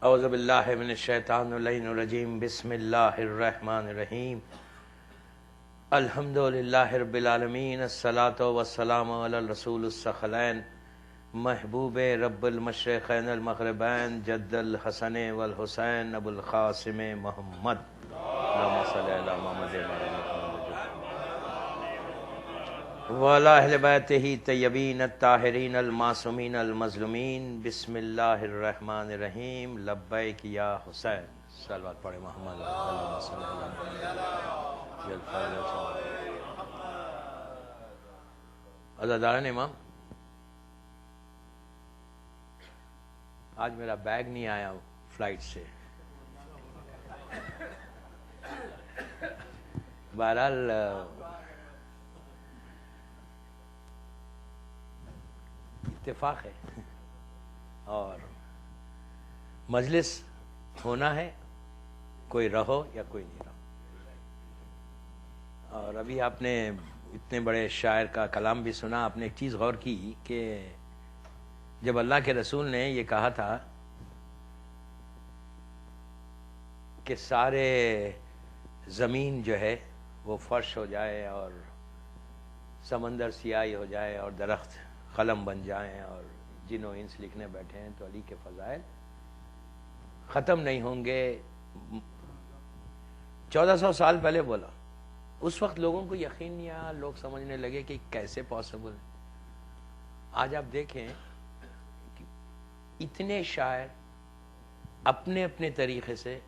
اعوذ باللہ من الشیطان اللعین الرجیم بسم اللہ الرحمن الرحیم الحمدللہ رب العالمین الصلاۃ والسلام علی الرسول الثقلین محبوب رب المشرقین المغربین جد الحسن والحسین ابو القاسم محمد اللہم صلی علی محمد وعلی اہل بیتہ طیبین الطاہرین المعصومین المظلومین بسم اللہ الرحمن الرحیم لبیک یا حسین صلوات پڑھے محمد اللہم صلی علی عزاداران امام. آج میرا بیگ نہیں آیا فلائٹ سے. بہرحال اتفاق ہے اور مجلس ہونا ہے، کوئی رہو یا کوئی نہیں رہو. اور ابھی آپ نے اتنے بڑے شاعر کا کلام بھی سنا. آپ نے ایک چیز غور کی کہ جب اللہ کے رسول نے یہ کہا تھا کہ سارے زمین جو ہے وہ فرش ہو جائے اور سمندر سیاہی ہو جائے اور درخت قلم بن جائیں اور جن و انس لکھنے بیٹھے ہیں تو علی کے فضائل ختم نہیں ہوں گے. 1400 سال پہلے بولا. اس وقت لوگوں کو یقین نہیں آیا، لوگ سمجھنے لگے کہ کیسے پاسبل. آج آپ دیکھیں کہ اتنے شاعر اپنے اپنے طریقے سے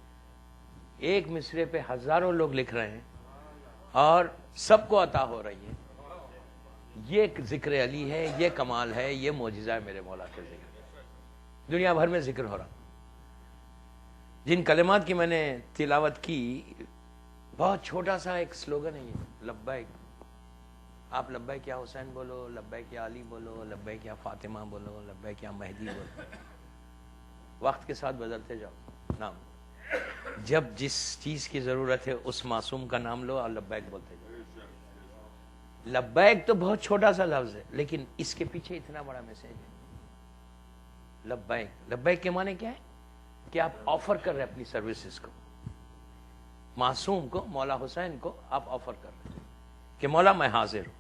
ایک مصرے پہ ہزاروں لوگ لکھ رہے ہیں اور سب کو عطا ہو رہی ہے. یہ ذکر علی ہے، یہ کمال ہے، یہ معجزہ ہے میرے مولا کے ذکر. دنیا بھر میں ذکر ہو رہا. جن کلمات کی میں نے تلاوت کی، بہت چھوٹا سا ایک سلوگن ہے یہ لبیک. آپ لبیک یا حسین بولو، لبیک یا علی بولو، لبیک یا فاطمہ بولو، لبیک یا مہدی بولو. وقت کے ساتھ بدلتے جاؤ نام. جب جس چیز کی ضرورت ہے اس معصوم کا نام لو اور لبیک بولتے جاؤ. لبیک تو بہت چھوٹا سا لفظ ہے لیکن اس کے پیچھے اتنا بڑا میسج ہے. لبیک، لبیک کے معنی کیا ہے کہ آپ آفر کر رہے ہیں اپنی سروسز کو. معصوم کو، مولا حسین کو آپ آفر کر رہے ہیں کہ مولا میں حاضر ہوں،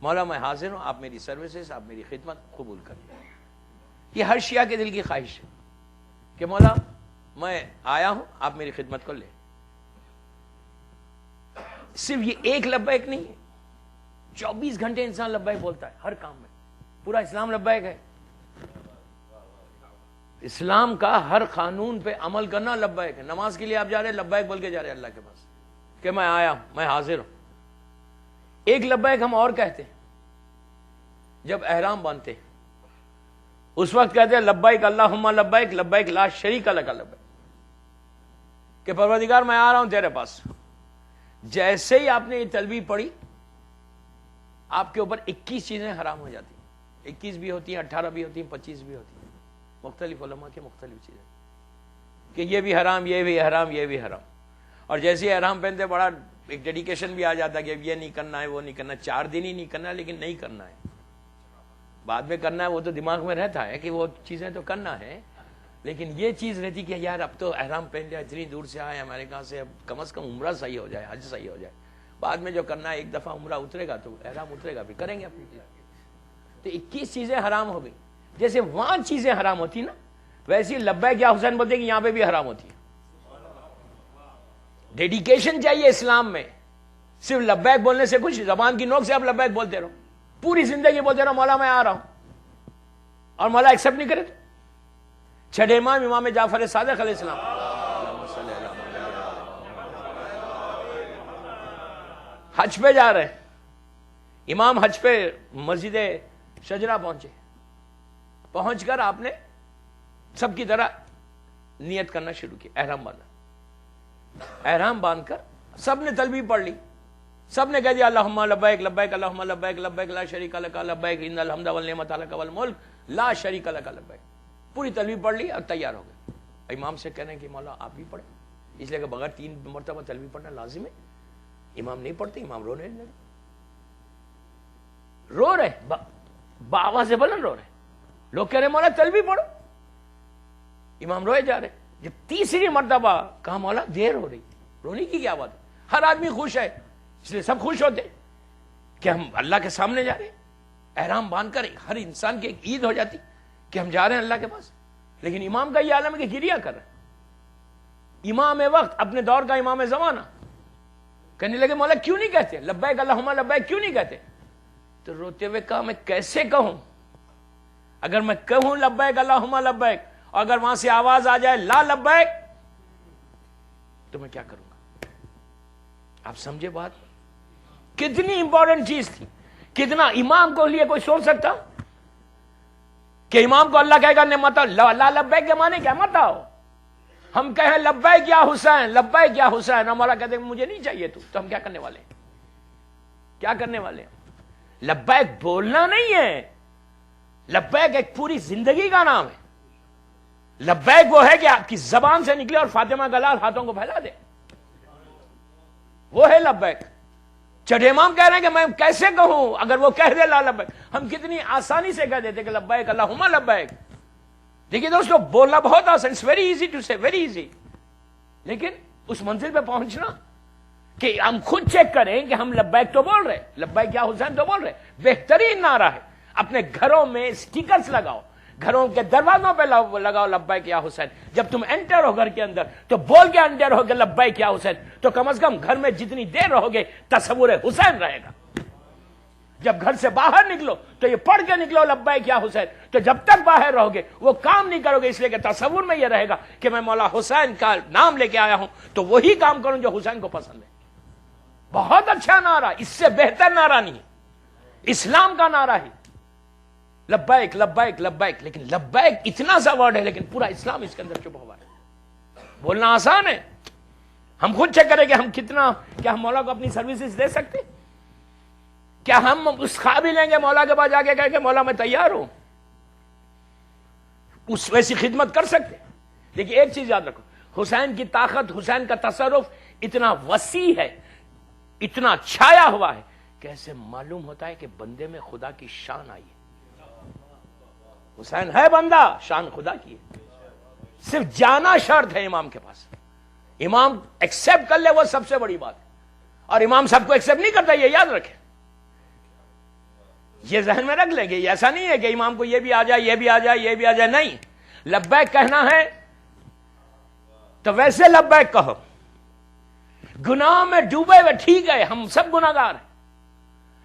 مولا میں حاضر ہوں، آپ میری سروسز، آپ میری خدمت قبول کر لیں. یہ ہر شیعہ کے دل کی خواہش ہے کہ مولا میں آیا ہوں، آپ میری خدمت کو لیں. صرف یہ ایک لبیک نہیں ہے، 24 گھنٹے انسان لبیک بولتا ہے ہر کام میں. پورا اسلام لبیک ہے. اسلام کا ہر قانون پہ عمل کرنا لبیک ہے. نماز کے لیے آپ جا رہے ہیں، لبیک بول کے جا رہے ہیں اللہ کے پاس کہ میں آیا ہوں، میں حاضر ہوں. ایک لبیک ہم اور کہتے ہیں جب احرام باندھتے ہیں، اس وقت کہتے ہیں لبیک اللہم لبیک لبیک لا شریک لک لبیک، کہ پروردگار میں آ رہا ہوں تیرے پاس. جیسے ہی آپ نے یہ تلبیہ پڑھی، آپ کے اوپر 21 چیزیں حرام ہو جاتی ہیں. 21 بھی ہوتی ہیں، 18 بھی ہوتی ہیں، 25 بھی ہوتی ہیں. مختلف علماء کے مختلف چیزیں کہ یہ بھی حرام، یہ بھی حرام، یہ بھی حرام. اور جیسے ہی احرام پہنتے بڑا ایک ڈیڈیکیشن بھی آ جاتا ہے کہ یہ نہیں کرنا ہے، وہ نہیں کرنا. 4 دن ہی نہیں کرنا ہے لیکن نہیں کرنا ہے. بعد میں کرنا ہے وہ تو دماغ میں رہتا ہے کہ وہ چیزیں تو کرنا ہے، لیکن یہ چیز رہتی کہ یار اب تو احرام پہن لیا، اتنی دور سے آئے امریکہ سے، اب کم از کم عمرہ صحیح ہو جائے، حج صحیح ہو جائے. بعد میں جو کرنا ہے ایک دفعہ عمرہ اترے گا تو احرام اترے گا، پھر کریں گے اپنی چیز. تو 21 چیزیں حرام ہو گئی. جیسے وہاں چیزیں حرام ہوتی نا، ویسے لبیک یا حسین بولتے کہ یہاں پہ بھی حرام ہوتی ہے. ڈیڈیکیشن چاہیے اسلام میں. صرف لبیک بولنے سے کچھ، زبان کی نوک سے آپ لبیک بولتے رہو، پوری زندگی بولتے رہو مولا میں آ رہا ہوں، اور مولا ایکسپٹ نہیں کرے تو. 6 امام، امام جعفر صادق علیہ السلام، حج پہ جا رہے ہیں. امام حج پہ مسجد شجرہ پہنچے. پہنچ کر آپ نے سب کی طرح نیت کرنا شروع کی، احرام باندھا. احرام باندھ کر سب نے تلبیہ پڑھ لی. سب نے کہہ دیا اللہم لبیک لبیک اللہم لبیک لبیک لا شریک لک لبیک ان الحمد والنعمت لک والملک لا شریک لک لبیک. پوری تلبیہ پڑھ لی اور تیار ہو گئے. امام سے کہنے کہ مولا آپ بھی پڑھیں، اس لیے کہ بغیر 3 مرتبہ تلبیہ پڑھنا لازم ہے. امام نہیں پڑھتے، امام رونے لگے. رو رہے، باوا سے بلند رو رہے. لوگ کہہ رہے مولا تلبیہ پڑھو. امام روئے جا رہے. جب تیسری مرتبہ کہا مولا دیر ہو رہی, رونے کی کیا بات ہے, ہر آدمی خوش ہے اس لیے سب خوش ہوتے کہ ہم اللہ کے سامنے جا رہے ہیں, احرام باندھ کر ہر انسان کی ایک عید ہو جاتی کہ ہم جا رہے ہیں اللہ کے پاس. لیکن امام کا یہ عالم ہے کہ گریا کر رہے ہیں. امام وقت, اپنے دور کا امام زمانہ, کہنے لگے مولا کیوں نہیں کہتے لبیک اللہم لبیک, کیوں نہیں کہتے؟ تو روتے ہوئے کہا میں کیسے کہوں, اگر میں کہوں لبیک اللہم لبیک اور اگر وہاں سے آواز آ جائے لا لبیک تو میں کیا کروں گا؟ آپ سمجھے بات کتنی امپورٹنٹ چیز تھی, کتنا امام کو لیے کوئی سوچ سکتا کہ امام کو اللہ کہے گا مت لا لبیک کے معنی کیا, مت آؤ. ہم کہیں لبیک یا حسین, لبیک یا حسین, ہمارا کہتے ہیں مجھے نہیں چاہیے تو ہم کیا کرنے والے ہیں؟ کیا کرنے والے ہیں؟ لبیک بولنا نہیں ہے, لبیک ایک پوری زندگی کا نام ہے. لبیک وہ ہے کہ آپ کی زبان سے نکلے اور فاطمہ کا لال ہاتھوں کو پھیلا دے, وہ ہے لبیک. چٹے امام کہہ رہے ہیں کہ میں کیسے کہوں, اگر وہ کہہ دے لا لبیک, ہم کتنی آسانی سے کہہ دیتے کہ لبیک اللہم لبیک. دیکھیے دوستو بولنا بہت آسان, اٹس ویری ایزی ٹو سے, ویری ایزی. لیکن اس منزل پہ پہنچنا کہ ہم خود چیک کریں کہ ہم لبیک تو بول رہے, لبیک یا حسین تو بول رہے. بہترین نعرہ ہے, اپنے گھروں میں سٹیکرز لگاؤ, گھروں کے دروازوں پہ لگاؤ لبیک یا حسین. جب تم انٹر ہو گھر کے اندر تو بول کے انٹر ہو گے لبیک یا حسین, تو کم از کم گھر میں جتنی دیر رہو گے تصور حسین رہے گا. جب گھر سے باہر نکلو تو یہ پڑھ کے نکلو لبیک یا حسین, تو جب تک باہر رہو گے وہ کام نہیں کرو گے, اس لیے کہ تصور میں یہ رہے گا کہ میں مولا حسین کا نام لے کے آیا ہوں تو وہی کام کروں جو حسین کو پسند ہے. بہت اچھا نعرہ, اس سے بہتر نعرہ نہیں, اسلام کا نعرہ ہی لبیک لبیک لبیک. لیکن لبیک اتنا سا ورڈ ہے لیکن پورا اسلام اس کے اندر چھپا ہوا ہے. بولنا آسان ہے, ہم خود چیک کریں کہ ہم کتنا, کیا ہم مولا کو اپنی سروسز دے سکتے, کیا ہم اس قابل ہیں کہ مولا کے پاس جا کے کہیں کہ مولا میں تیار ہوں, اس ویسی خدمت کر سکتے. دیکھیے ایک چیز یاد رکھو, حسین کی طاقت, حسین کا تصرف اتنا وسیع ہے, اتنا چھایا ہوا ہے کہ ایسے معلوم ہوتا ہے کہ بندے میں خدا کی شان آئی ہے. حسین ہے بندہ, شان خدا کی ہے. صرف جانا شرط ہے امام کے پاس, امام ایکسپٹ کر لے وہ سب سے بڑی بات ہے. اور امام سب کو ایکسپٹ نہیں کرتا, یہ یاد رکھیں, یہ ذہن میں رکھ لیں گے. ایسا نہیں ہے کہ امام کو یہ بھی آ جائے, یہ بھی آ جائے, یہ بھی آ جائے, نہیں. لبیک کہنا ہے تو ویسے لبیک کہو. گناہ میں ڈوبے ہوئے ٹھیک ہے, ہم سب گناہگار ہیں,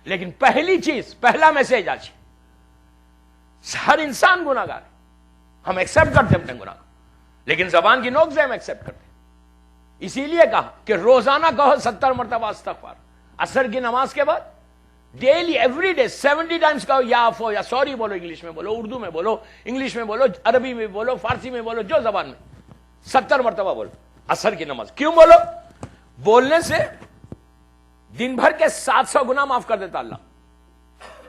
لیکن پہلی چیز, پہلا میسج آج, ہر انسان گناہگار ہے. ہم ایکسپٹ کرتے ہیں اپنے گناہ, لیکن زبان کی نوک سے ہم ایکسپٹ کرتے ہیں. اسی لیے کہا کہ روزانہ کہو 70 مرتبہ استغفار. عصر کی نماز کے بعد ڈیلی, ایوری ڈے 70 ٹائمز کہو یا عفو یا سوری بولو, انگلش میں بولو, اردو میں بولو, انگلش میں بولو, عربی میں بولو, فارسی میں بولو, جو زبان میں, 70 مرتبہ بولو عصر کی نماز. کیوں بولو؟ بولنے سے دن بھر کے 700 گناہ معاف کر دیتا اللہ.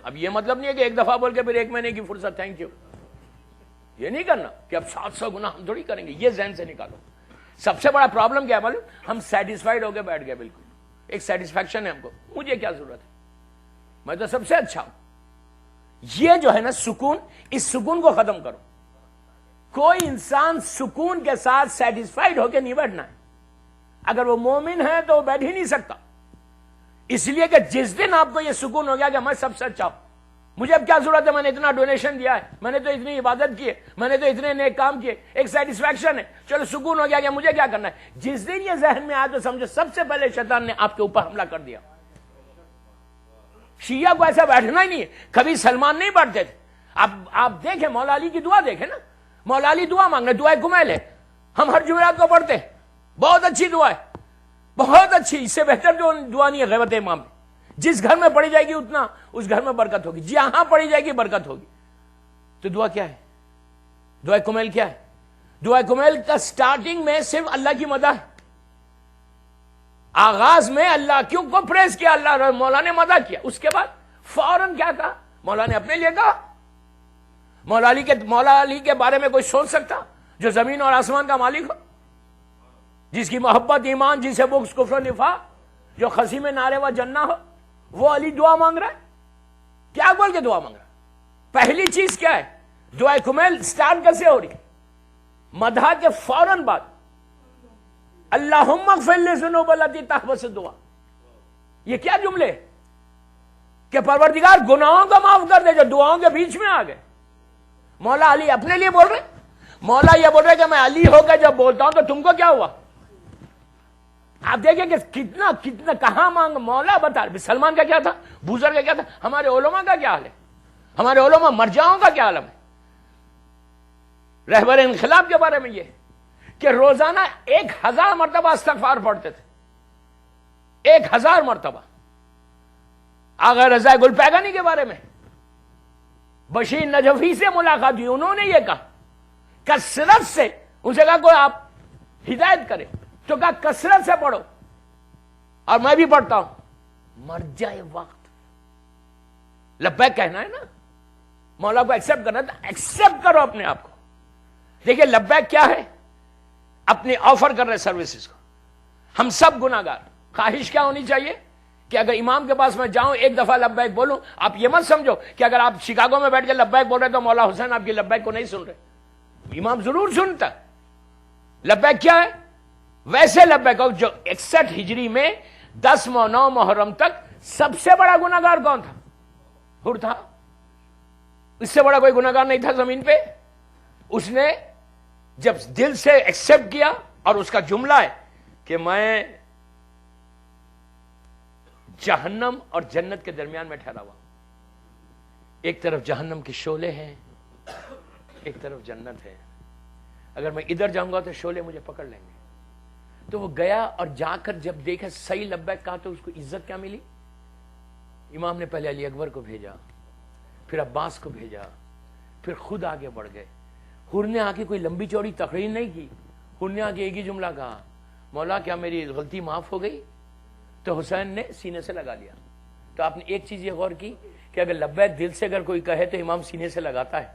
اب یہ مطلب نہیں ہے کہ ایک دفعہ بول کے پھر 1 مہینے کی فرصت, تھینک یو, یہ نہیں کرنا کہ اب 700 گناہ ہم تھوڑی کریں گے. یہ ذہن سے نکالو. سب سے بڑا پرابلم کیا ہے معلوم, ہم سیٹسفائیڈ ہو کے بیٹھ گئے, بالکل ایک سیٹسفیکشن ہے ہم کو, مجھے کیا ضرورت ہے, میں تو سب سے اچھا ہوں. یہ جو ہے نا سکون, اس سکون کو ختم کرو. کوئی انسان سکون کے ساتھ سیٹسفائیڈ ہو کے نہیں بیٹھنا ہے. اگر وہ مومن ہے تو وہ بیٹھ ہی نہیں سکتا, اس لیے کہ جس دن آپ کو یہ سکون ہو گیا کہ میں سب سے اچھا ہوں, مجھے اب کیا ضرورت ہے, میں نے اتنا ڈونیشن دیا ہے, میں نے تو اتنی عبادت کی ہے, میں نے تو اتنے نیک کام کیے, ایک سیٹسفیکشن ہے, چلو سکون ہو گیا کہ مجھے کیا کرنا ہے. جس دن یہ ذہن میں آیا تو سمجھو سب سے پہلے شیطان نے آپ کے اوپر حملہ کر دیا. شیعہ کو ایسا بیٹھنا ہی نہیں ہے. کبھی سلمان نہیں بیٹھتے تھے. آپ دیکھیں مولا علی کی دعا دیکھیں نا, مولا علی دعا مانگ رہے, دعا کمیل ہے, ہم ہر جمعرات کو پڑھتے ہیں, بہت اچھی دعا ہے, بہت اچھی. اس سے بہتر جو دعا نہیں ہے غیبت امام میں. جس گھر میں پڑھی جائے گی اتنا اس گھر میں برکت ہوگی, جہاں پڑھی جائے گی برکت ہوگی. تو دعا کیا ہے, دعا کمیل کیا ہے؟ دعا کمیل کا سٹارٹنگ میں صرف اللہ کی مدح ہے. آغاز میں اللہ کیوں کو پریز کیا, اللہ مولا نے مدح کیا. اس کے بعد فوراً کیا کہا, مولا نے اپنے لیے کہا. مولا علی کے بارے میں کوئی سوچ سکتا جو زمین اور آسمان کا مالک ہو, جس کی محبت ایمان, جسے بغض کفر و نفاق, جو خصیم نعرے و جنہ ہو, وہ علی دعا مانگ رہا ہے. کیا بول کے دعا مانگ رہا ہے؟ پہلی چیز کیا ہے, دعا کمیل سٹارٹ کیسے ہو رہی, مدح کے فوراً بعد اللہم اغفر لی ذنوب التی تحبس الدعاء. یہ کیا جملے کہ پروردگار گناہوں کو معاف کر دے جو دعاؤں کے بیچ میں آ گئے. مولا علی اپنے لیے بول رہے, مولا یہ بول رہے کہ میں علی ہو کے جب بولتا ہوں تو تم کو کیا ہوا. آپ دیکھیں کہ کتنا کتنا کہاں مانگ. مولا بتا, سلمان کا کیا تھا, بوزر کا کیا تھا, ہمارے علماء کا کیا حال ہے, ہمارے علماء مرجعوں کا کیا عالم ہے. رہبر انقلاب کے بارے میں یہ کہ روزانہ 1000 مرتبہ استغفار پڑھتے تھے, 1000 مرتبہ. آغا رضا گل پیگانی کے بارے میں بشیر نجفی سے ملاقات ہوئی, انہوں نے یہ کہا کثرت سے, ان سے کہا کوئی آپ ہدایت کرے تو کہا کثرت سے پڑھو, اور میں بھی پڑھتا ہوں. مر جائے وقت لبیک کہنا ہے نا, مولا کو ایکسپٹ کرنا ہے, ایکسپٹ کرو اپنے آپ کو. دیکھیے لبیک کیا ہے, اپنی آفر کر رہے سروسز کو. ہم سب گناہگار, خواہش کیا ہونی چاہیے کہ اگر امام کے پاس میں جاؤں ایک دفعہ لبیک بولوں. آپ یہ مت سمجھو کہ اگر آپ شکاگو میں بیٹھ کے لبیک بول رہے تو مولا حسین آپ کی لبیک کو نہیں سن رہے. امام ضرور سنتا. لبیک کیا ہے, ویسے لبیک ہو جو 61 ہجری میں 10/9 محرم تک سب سے بڑا گناہگار کون تھا, حر تھا. اس سے بڑا کوئی گناہگار نہیں تھا زمین پہ. اس نے جب دل سے ایکسپٹ کیا, اور اس کا جملہ ہے کہ میں جہنم اور جنت کے درمیان میں ٹھہرا ہوا, ایک طرف جہنم کے شعلے ہیں, ایک طرف جنت ہے. اگر میں ادھر جاؤں گا تو شعلے مجھے پکڑ لیں گے. تو وہ گیا اور جا کر جب دیکھا صحیح لبیک کہا تو اس کو عزت کیا ملی. امام نے پہلے علی اکبر کو بھیجا, پھر عباس کو بھیجا, پھر خود آگے بڑھ گئے. حر نے آ کے کوئی لمبی چوڑی تقریر نہیں کی, حر نے آ کے ایک ہی جملہ کہا, مولا کیا میری غلطی معاف ہو گئی. تو حسین نے سینے سے لگا لیا. تو آپ نے ایک چیز یہ غور کی کہ اگر لبیک دل سے اگر کوئی کہے تو امام سینے سے لگاتا ہے,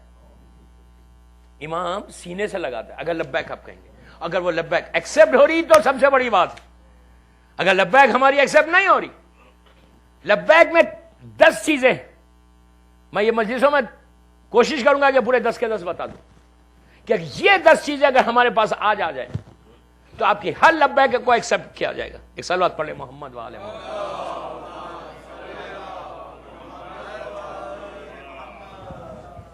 امام سینے سے لگاتا ہے. اگر لبیک آپ کہیں گے, اگر وہ لبیک ایکسپٹ ہو رہی تو سب سے بڑی بات. اگر لبیک ہماری ایکسپٹ نہیں ہو رہی, لبیک میں 10 چیزیں, میں یہ مجلسوں میں کوشش کروں گا کہ پورے 10 کے 10 بتا دوں کہ یہ 10 چیزیں اگر ہمارے پاس آج آ جائے تو آپ کی ہر لبیک کو ایکسپٹ کیا جائے گا. ایک صلوات پڑھ لیں محمد وآل محمد.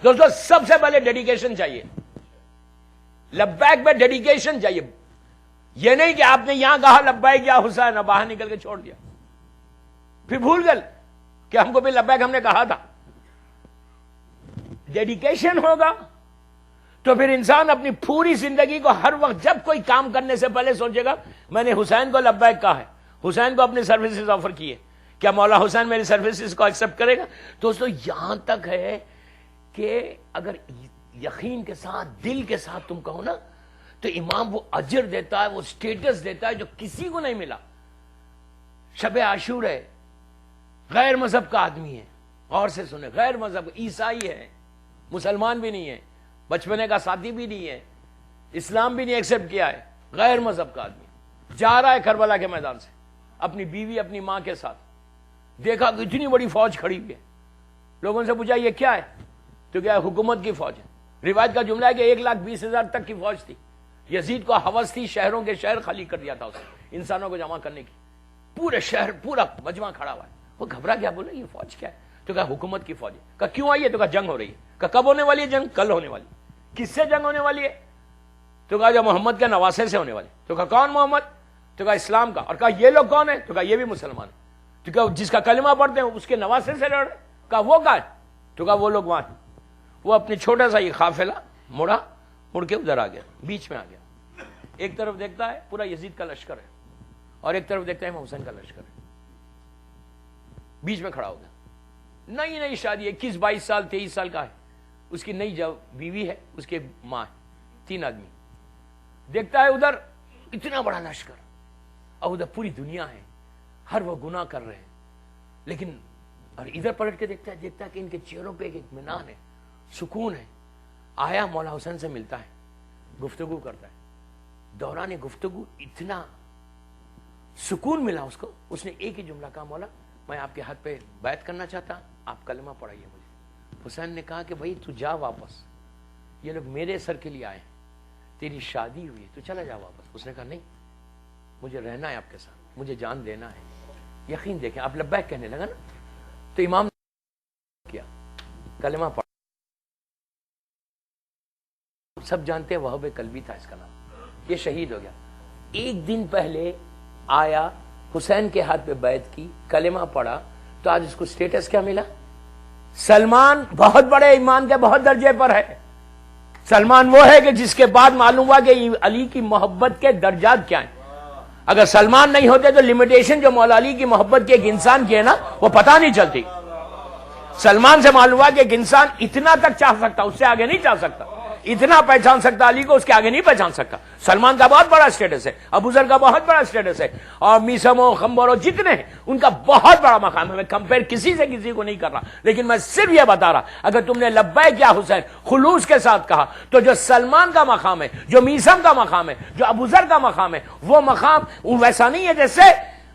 دوستو سب سے پہلے ڈیڈیکیشن چاہیے, لبیک میں ڈیڈیکیشن چاہیے. یہ نہیں کہ آپ نے یہاں کہا لبیک یا حسین, باہر نکل کے چھوڑ دیا, پھر بھول گئے کہ ہم کو بھی لبیک ہم نے کہا تھا. ڈیڈیکیشن ہوگا تو پھر انسان اپنی پوری زندگی کو ہر وقت جب کوئی کام کرنے سے پہلے سوچے گا میں نے حسین کو لبیک کہا ہے, حسین کو اپنی سروسز آفر کی ہے, کیا مولا حسین میری سروسز کو ایکسپٹ کرے گا. دوستو یہاں تک ہے کہ اگر یقین کے ساتھ دل کے ساتھ تم کہو نا تو امام وہ اجر دیتا ہے, وہ سٹیٹس دیتا ہے جو کسی کو نہیں ملا. شب عاشور ہے, غیر مذہب کا آدمی ہے, اور سے سنے, غیر مذہب, عیسائی ہے, مسلمان بھی نہیں ہے, بچپنے کا ساتھی بھی نہیں ہے, اسلام بھی نہیں ایکسپٹ کیا ہے, غیر مذہب کا آدمی جا رہا ہے کربلا کے میدان سے اپنی بیوی اپنی ماں کے ساتھ. دیکھا کہ اتنی بڑی فوج کھڑی ہوئی ہے. لوگوں سے پوچھا یہ کیا ہے, تو کیا حکومت کی فوج ہے. روایت کا جملہ ہے کہ 1,20,000 تک کی فوج تھی. یزید کو ہوس تھی شہروں کے شہر خالی کر دیا تھا اس نے انسانوں کو جمع کرنے کی. پورے شہر پورا مجمع کھڑا ہوا ہے. وہ گھبرا گیا, بولے یہ فوج کیا ہے. تو کہا حکومت کی فوج ہے. کہا کیوں آئی ہے. تو کہا جنگ ہو رہی ہے. کہا کب ہونے والی ہے جنگ. کل ہونے والی. کس سے جنگ ہونے والی ہے. تو کہا جو محمد کے نواسے سے ہونے والی. تو کہا کون محمد. تو کہا اسلام کا. اور کہا یہ لوگ کون ہیں. تو کہا یہ بھی مسلمان ہیں. تو کہا جس کا کلمہ پڑھتے ہیں اس کے نواسے سے لڑ. کہا وہ کہا ہے. تو کہا وہ لوگ وہاں ہیں. وہ اپنی چھوٹا سا یہ قافلہ مڑ کے ادھر آ گیا, بیچ میں آ گیا. ایک طرف دیکھتا ہے پورا یزید کا لشکر ہے, اور ایک طرف دیکھتا ہے امام حسین کا لشکر ہے. بیچ میں کھڑا ہو گیا. نئی نئی شادی, 21-22 سال 23 سال کا ہے. اس کی نئی بیوی ہے, اس کے ماں ہے, 3 آدمی. دیکھتا ہے ادھر اتنا بڑا لشکر, اور ادھر پوری دنیا ہے, ہر وہ گناہ کر رہے ہیں. لیکن اور ادھر پلٹ کے دیکھتا ہے کہ ان کے چہروں پہ ایک اطمینان ہے, سکون ہے. آیا مولا حسین سے ملتا ہے, گفتگو کرتا ہے. دوران گفتگو اتنا سکون ملا اس کو. اس نے ایک ہی جملہ کہا, مولا میں آپ کے ہاتھ پہ بیعت کرنا چاہتا, آپ کلمہ پڑھائیے مجھے. حسین نے کہا کہ بھائی تو جا واپس, یہ لوگ میرے سر کے لیے آئے, تیری شادی ہوئی تو چلا جا واپس. اس نے کہا نہیں, مجھے رہنا ہے آپ کے ساتھ, مجھے جان دینا ہے. یقین دیکھیں, آپ لبیک کہنے لگا نا, تو امام نے کیا کلمہ پڑھا. سب جانتے ہیں وہاب کلبی تھا اس کا نام, یہ شہید ہو گیا. ایک دن پہلے آیا, حسین کے ہاتھ پہ بیعت کی, کلمہ پڑھا, تو آج اس کو سٹیٹس کیا ملا؟ سلمان بہت بڑے ایمان کے بہت درجے پر ہے. سلمان وہ ہے کہ جس کے بعد معلوم ہوا کہ علی کی محبت کے درجات کیا ہیں. اگر سلمان نہیں ہوتے تو لمیٹیشن جو مولا علی کی محبت کے ایک انسان کی ہے نا, وہ پتہ نہیں چلتی. سلمان سے معلوم ہوا کہ ایک انسان اتنا تک چاہ سکتا, اس سے آگے نہیں چاہ سکتا. اتنا پہچان سکتا علی کو, اس کے آگے نہیں پہچان سکتا. سلمان کا بہت بڑا سٹیٹس ہے, ابو ذر کا بہت بڑا سٹیٹس ہے, اور میسم و خنبر و جتنے ہیں ان کا بہت بڑا مقام ہے. میں کمپیر کسی سے کسی کو نہیں کر رہا, لیکن میں صرف یہ بتا رہا, اگر تم نے لبیک یا حسین خلوص کے ساتھ کہا, تو جو سلمان کا مقام ہے, جو میسم کا مقام ہے, جو ابو ذر کا مقام ہے, وہ مقام ویسا نہیں ہے جیسے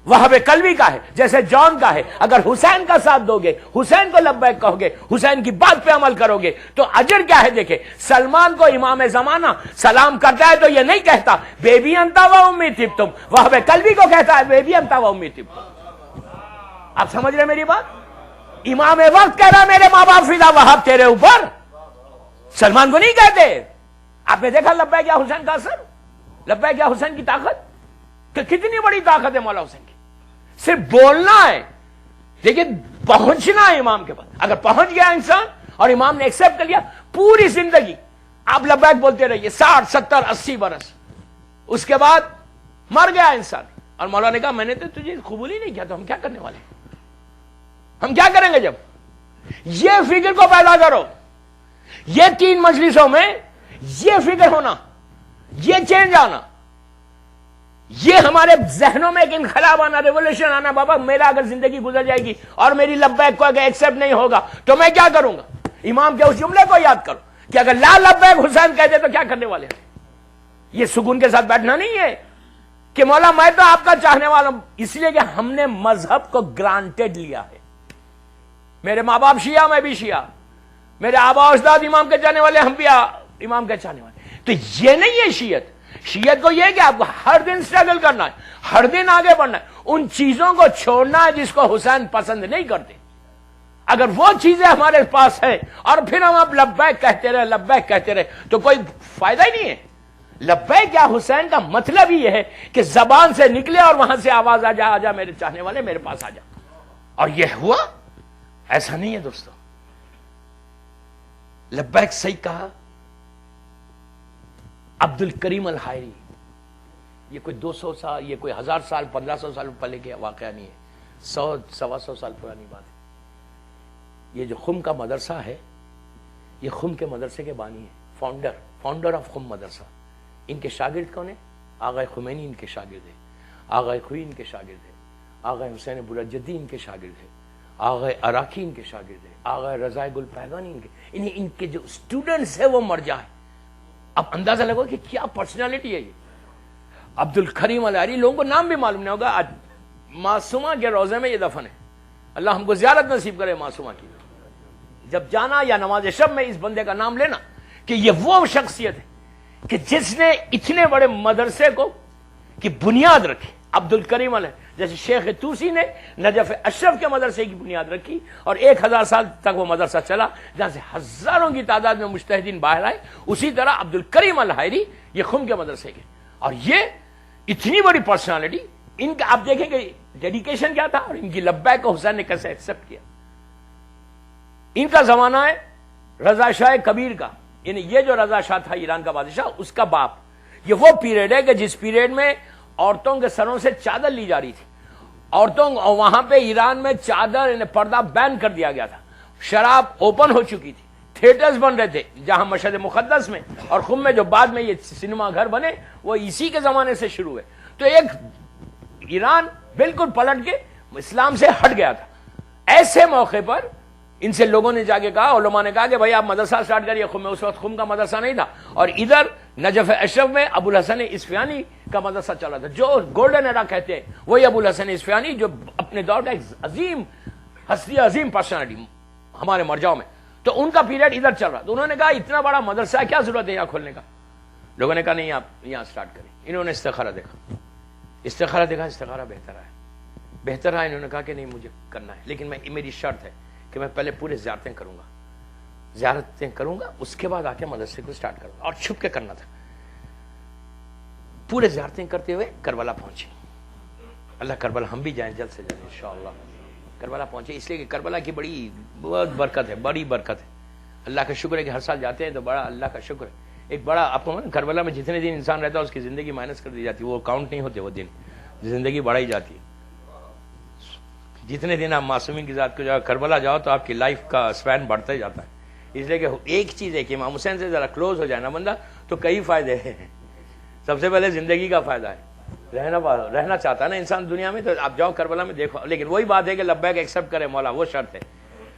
وہاب کلبی کا ہے, جیسے جان کا ہے. اگر حسین کا ساتھ دو گے, حسین کو لبیک کہو گے, حسین کی بات پہ عمل کرو گے, تو اجر کیا ہے. دیکھیں, سلمان کو امام زمانہ سلام کرتا ہے تو یہ نہیں کہتا بیبی انتا و امی تم, وہاب کلبی کو کہتا ہے بیبی انتا و امی تم. آپ سمجھ رہے میری بات؟ امام وقت کہہ رہا میرے ماں باپ فدا وہاب تیرے اوپر, سلمان کو نہیں کہتے. آپ نے دیکھا لبیک یا حسین کا اثر, لبیک یا حسین کی طاقت, کہ کتنی بڑی طاقت ہے مولا حسین کی. صرف بولنا ہے, لیکن پہنچنا ہے امام کے پاس. اگر پہنچ گیا انسان اور امام نے ایکسپٹ کر لیا, پوری زندگی آپ لبیک بولتے رہیے, 60 70 80 برس, اس کے بعد مر گیا انسان, اور مولا نے کہا میں نے تو تجھے قبول ہی نہیں کیا, تو ہم کیا کرنے والے ہیں, ہم کیا کریں گے. جب یہ فکر کو پیدا کرو, یہ 3 مجلسوں میں یہ فکر ہونا, یہ چینج آنا, یہ ہمارے ذہنوں میں ایک انقلاب آنا, ریولوشن آنا. بابا میرا اگر زندگی گزر جائے گی اور میری لبیک کو اگر ایکسپٹ نہیں ہوگا تو میں کیا کروں گا. امام کے اس جملے کو یاد کرو کہ اگر لا لبیک حسین کہتے تو کیا کرنے والے ہیں. یہ سکون کے ساتھ بیٹھنا نہیں ہے کہ مولا میں تو آپ کا چاہنے والا ہوں, اس لیے کہ ہم نے مذہب کو گرانٹیڈ لیا ہے. میرے ماں باپ شیعہ, میں بھی شیعہ, میرے آبا اجداد امام کے چاہنے والے, ہم بھی امام کے چاہنے والے. تو یہ نہیں ہے شیعت. شیعت کو یہ کہ آپ کو ہر دن اسٹرگل کرنا ہے, ہر دن آگے بڑھنا ہے, ان چیزوں کو چھوڑنا ہے جس کو حسین پسند نہیں کرتے. اگر وہ چیزیں ہمارے پاس ہیں اور پھر ہم اب لبیک کہتے رہے, لبیک کہتے رہے, تو کوئی فائدہ ہی نہیں ہے. لبیک یا حسین کا مطلب ہی یہ ہے کہ زبان سے نکلے اور وہاں سے آواز آ جا میرے چاہنے والے میرے پاس آ جا. اور یہ ہوا, ایسا نہیں ہے دوستو. لبیک صحیح کہا عبد الکریم الحائری. یہ کوئی 200 سال, یہ کوئی 1000 سال 1500 سال پہلے کے واقعہ نہیں ہے, 100-125 سال پرانی بات ہے. یہ جو خم کا مدرسہ ہے, یہ خم کے مدرسے کے بانی ہے, فاؤنڈر آف خم مدرسہ. ان کے شاگرد کون ہیں؟ آغا خمینی ان کے شاگرد ہے, آغا خوئی ان کے شاگرد ہے, آغا حسین برجدی ان کے شاگرد ہے, آغا عراقی ان کے شاگرد ہے, آغا رضا گل پیغانی ان کے جو اسٹوڈنٹس ہیں وہ مر جائیں. اب اندازہ لگو کہ کیا پرسنالٹی ہے یہ. عبد الکریم الحائری, لوگوں کو نام بھی معلوم نہیں ہوگا. معصومہ کے روزے میں یہ دفن ہے. اللہ ہم کو زیارت نصیب کرے معصومہ کی. جب جانا یا نماز شب میں اس بندے کا نام لینا کہ یہ وہ شخصیت ہے کہ جس نے اتنے بڑے مدرسے کو کی بنیاد رکھی. عبد الکریم الحائری جیسے شیخ توسی نے نجف اشرف کے مدرسے کی بنیاد رکھی اور 1000 سال تک وہ مدرسہ چلا, جہاں سے ہزاروں کی تعداد میں مجتہدین باہر آئے. اسی طرح عبد الکریم الحائری یہ خم کے مدرسے کے, اور یہ اتنی بڑی پرسنالٹی. ان کا آپ دیکھیں گے ڈیڈیکیشن کیا تھا اور ان کی لبیک کو حسین نے کیسے ایکسپٹ کیا. ان کا زمانہ ہے رضا شاہ کبیر کا, یعنی یہ جو رضا شاہ تھا ایران کا بادشاہ, اس کا باپ. یہ وہ پیریڈ ہے کہ جس پیریڈ میں عورتوں کے سروں سے چادر لی جا رہی تھی. عورتوں, وہاں پہ ایران میں چادر یعنی پردہ بین کر دیا گیا تھا. شراب اوپن ہو چکی تھی, تھیٹرز بن رہے تھے, جہاں مشہد مقدس میں اور خم میں جو بعد میں یہ سینما گھر بنے وہ اسی کے زمانے سے شروع ہوئے. تو ایک ایران بالکل پلٹ کے اسلام سے ہٹ گیا تھا. ایسے موقع پر ان سے لوگوں نے جا کے کہا, علماء نے کہا کہ بھائی آپ مدرسہ اسٹارٹ کریے خم میں. اس وقت خم کا مدرسہ نہیں تھا, اور ادھر نجف اشرف میں ابو الحسن اصفہانی کا مدرسہ چلا تھا. جو گولڈن ایرا کہتے ہیں وہی ابو الحسن اصفہانی, جو اپنے دور کا ایک عظیم ہستی, عظیم پرسنالٹی ہمارے مرجعوں میں. تو ان کا پیریڈ ادھر چل رہا. تو انہوں نے کہا اتنا بڑا مدرسہ کیا ضرورت ہے یہاں کھولنے کا. لوگوں نے کہا نہیں آپ یہاں سٹارٹ کریں. انہوں نے استخارہ دیکھا, استخارہ بہتر آیا, بہتر آیا. انہوں نے کہا کہ نہیں مجھے کرنا ہے, لیکن میری شرط ہے کہ میں پہلے پورے زیارتیں کروں گا, اس کے بعد آ کے مدرسے کو سٹارٹ کروں گا. اور چھپ کے کرنا تھا. پورے زیارتیں کرتے ہوئے کربلا پہنچے. اللہ کربلا ہم بھی جائیں, جلد سے جلد انشاءاللہ کربلا پہنچے, اس لیے کہ کربلا کی بہت برکت ہے, بڑی برکت ہے. اللہ کا شکر ہے کہ ہر سال جاتے ہیں تو بڑا اللہ کا شکر ہے. ایک بڑا آپ کو کربلا میں جتنے دن انسان رہتا ہے اس کی زندگی مائنس کر دی جاتی ہے, وہ کاؤنٹ نہیں ہوتے, وہ دن زندگی بڑھائی جاتی ہے. جتنے دن آپ معصومین کی ذات کو جاؤ کربلا جاؤ تو آپ کی لائف کا اسپین بڑھتا ہی جاتا ہے. اس لیے کہ ایک چیز ہے کہ امام حسین سے ذرا کلوز ہو جائے نا بندہ تو کئی فائدے ہیں. سب سے پہلے زندگی کا فائدہ ہے, رہنا چاہتا ہے نا انسان دنیا میں, تو آپ جاؤ کربلا میں دیکھو. لیکن وہی بات ہے کہ لبیک ایکسیپٹ کرے مولا, وہ شرط ہے.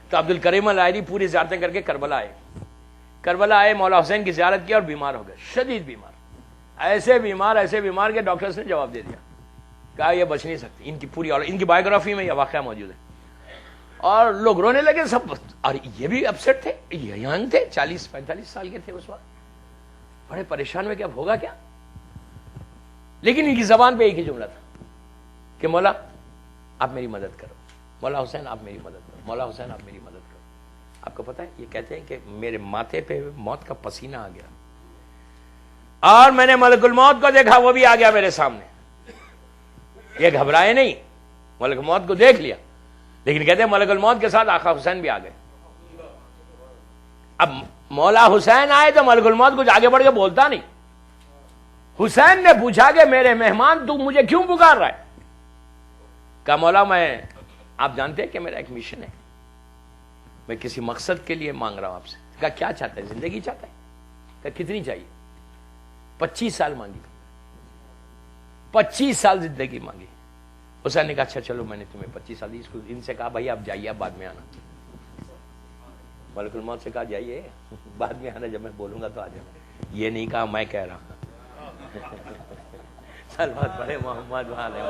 تو عبد الکریم الائری پوری زیارتیں کر کے کربلا آئے, مولا حسین کی زیارت کی اور بیمار ہو گئے, شدید بیمار, ایسے بیمار کہ ڈاکٹرز نے جواب دے دیا, کہا یہ بچ نہیں سکتی. ان کی پوری, اور ان کی بایوگرافی میں یہ واقعہ موجود ہے. اور لوگ رونے لگے سب, اور یہ بھی اپسیٹ تھے, یہ ینگ تھے, 40-45 سال کے تھے اس وقت, بڑے پریشان میں کہ اب ہوگا کیا. لیکن ان کی زبان پہ ایک ہی جملہ تھا کہ مولا آپ میری مدد کرو, مولا حسین آپ میری مدد کرو, مولا حسین آپ میری مدد کرو. آپ کو پتا ہے یہ کہتے ہیں کہ میرے ماتھے پہ موت کا پسینہ آ گیا, اور میں نے ملک الموت کو دیکھا, وہ بھی آ گیا میرے سامنے. یہ گھبرائے نہیں, ملک الموت کو دیکھ لیا, لیکن کہتے ہیں ملک الموت کے ساتھ آقا حسین بھی آ گئے. اب مولا حسین آئے تو ملک الموت کچھ آگے بڑھ کے بولتا نہیں. حسین نے پوچھا کہ میرے مہمان تو مجھے کیوں پکار رہا ہے؟ کہا مولا آپ جانتے ہیں کہ میرا ایک مشن ہے, میں کسی مقصد کے لیے مانگ رہا ہوں آپ سے. کہا کیا چاہتا ہے؟ زندگی چاہتا ہے. کہا کتنی چاہیے؟ 25 سال مانگی, 25 سال زندگی مانگی. حسین نے کہا اچھا چلو میں نے تمہیں 25 سال دی. ان سے کہا بھائی آپ جائیے, آپ بعد میں آنا. ملک الموت سے کہا جائیے بعد میں آنا, جب میں بولوں گا تو آ جانا. یہ نہیں کہا میں کہہ رہا ہوں. صلوات پڑھے محمد والے